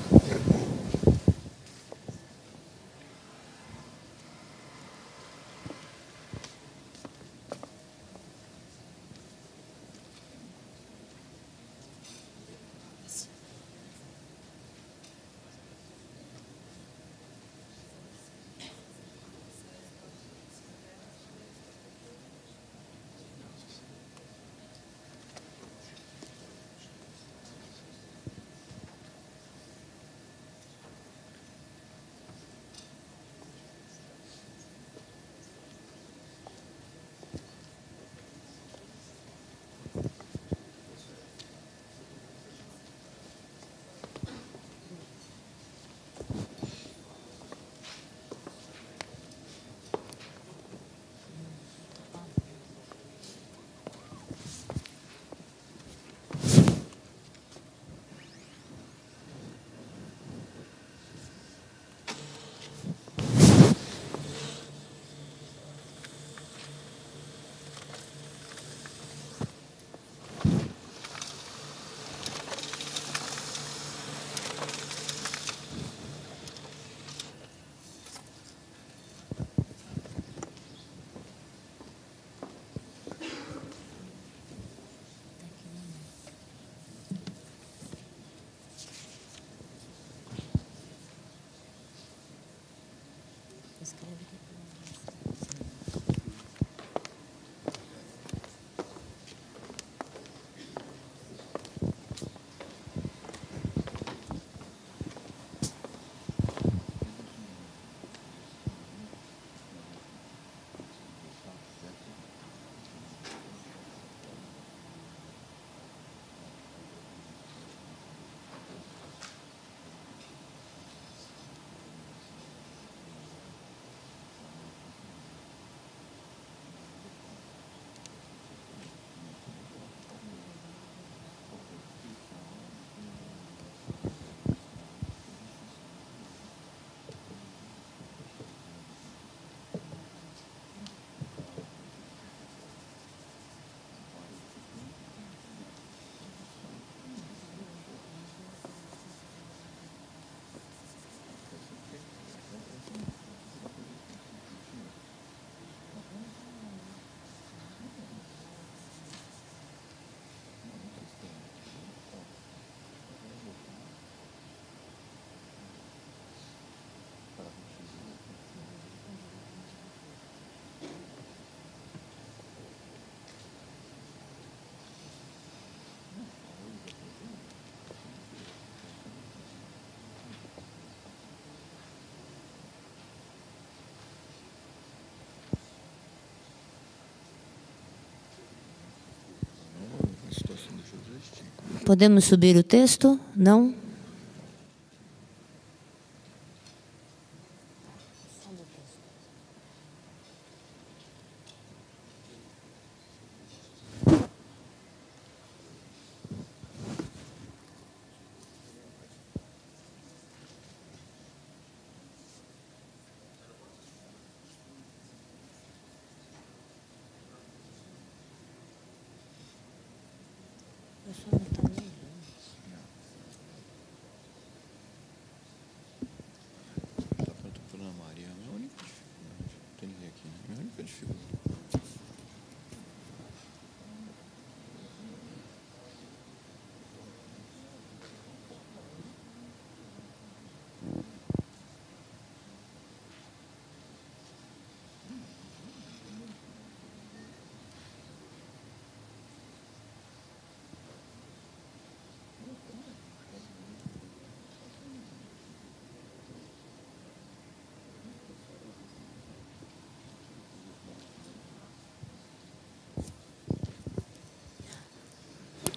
Podemos subir o texto? Não?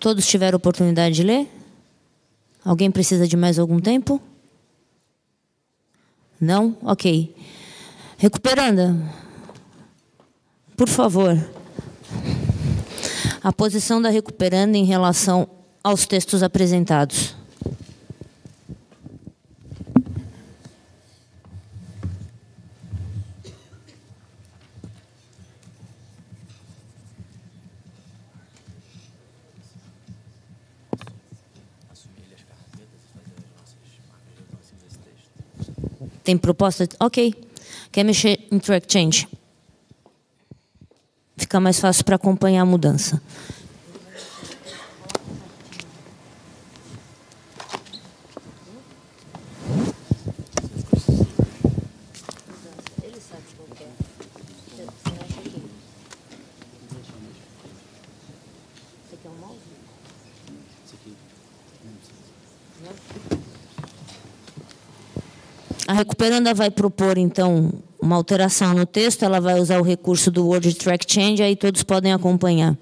Todos tiveram oportunidade de ler? Alguém precisa de mais algum tempo? Não? Ok. Recuperanda, por favor. A posição da recuperanda em relação aos textos apresentados. Tem proposta? Ok. Quer mexer em track change? Fica mais fácil para acompanhar a mudança. A recuperanda vai propor, então, uma alteração no texto, ela vai usar o recurso do Word Track Change, aí todos podem acompanhar.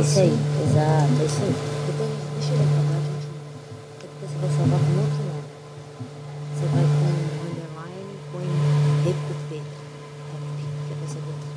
isso aí. Exato, é isso aí. Depois, deixa eu acabar, gente. Depois você vai salvar com outro nome. Você vai com underline e põe recuper. Que é pra saber o que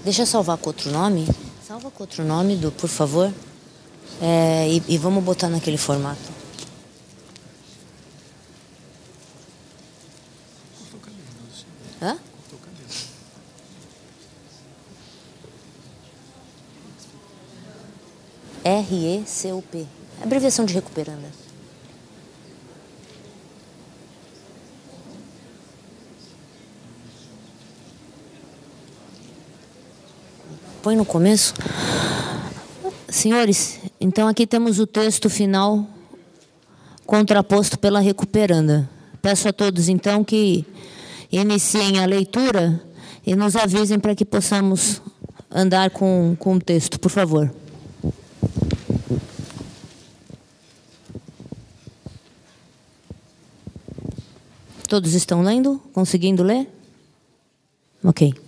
Deixa eu salvar com outro nome. Salva com outro nome, por favor. E vamos botar naquele formato. Hã? RECUP. Abreviação de recuperanda. Põe no começo. Senhores, então aqui temos o texto final contraposto pela recuperanda. Peço a todos, então, que iniciem a leitura e nos avisem para que possamos andar com o texto, por favor. Todos estão lendo? Conseguindo ler? Ok.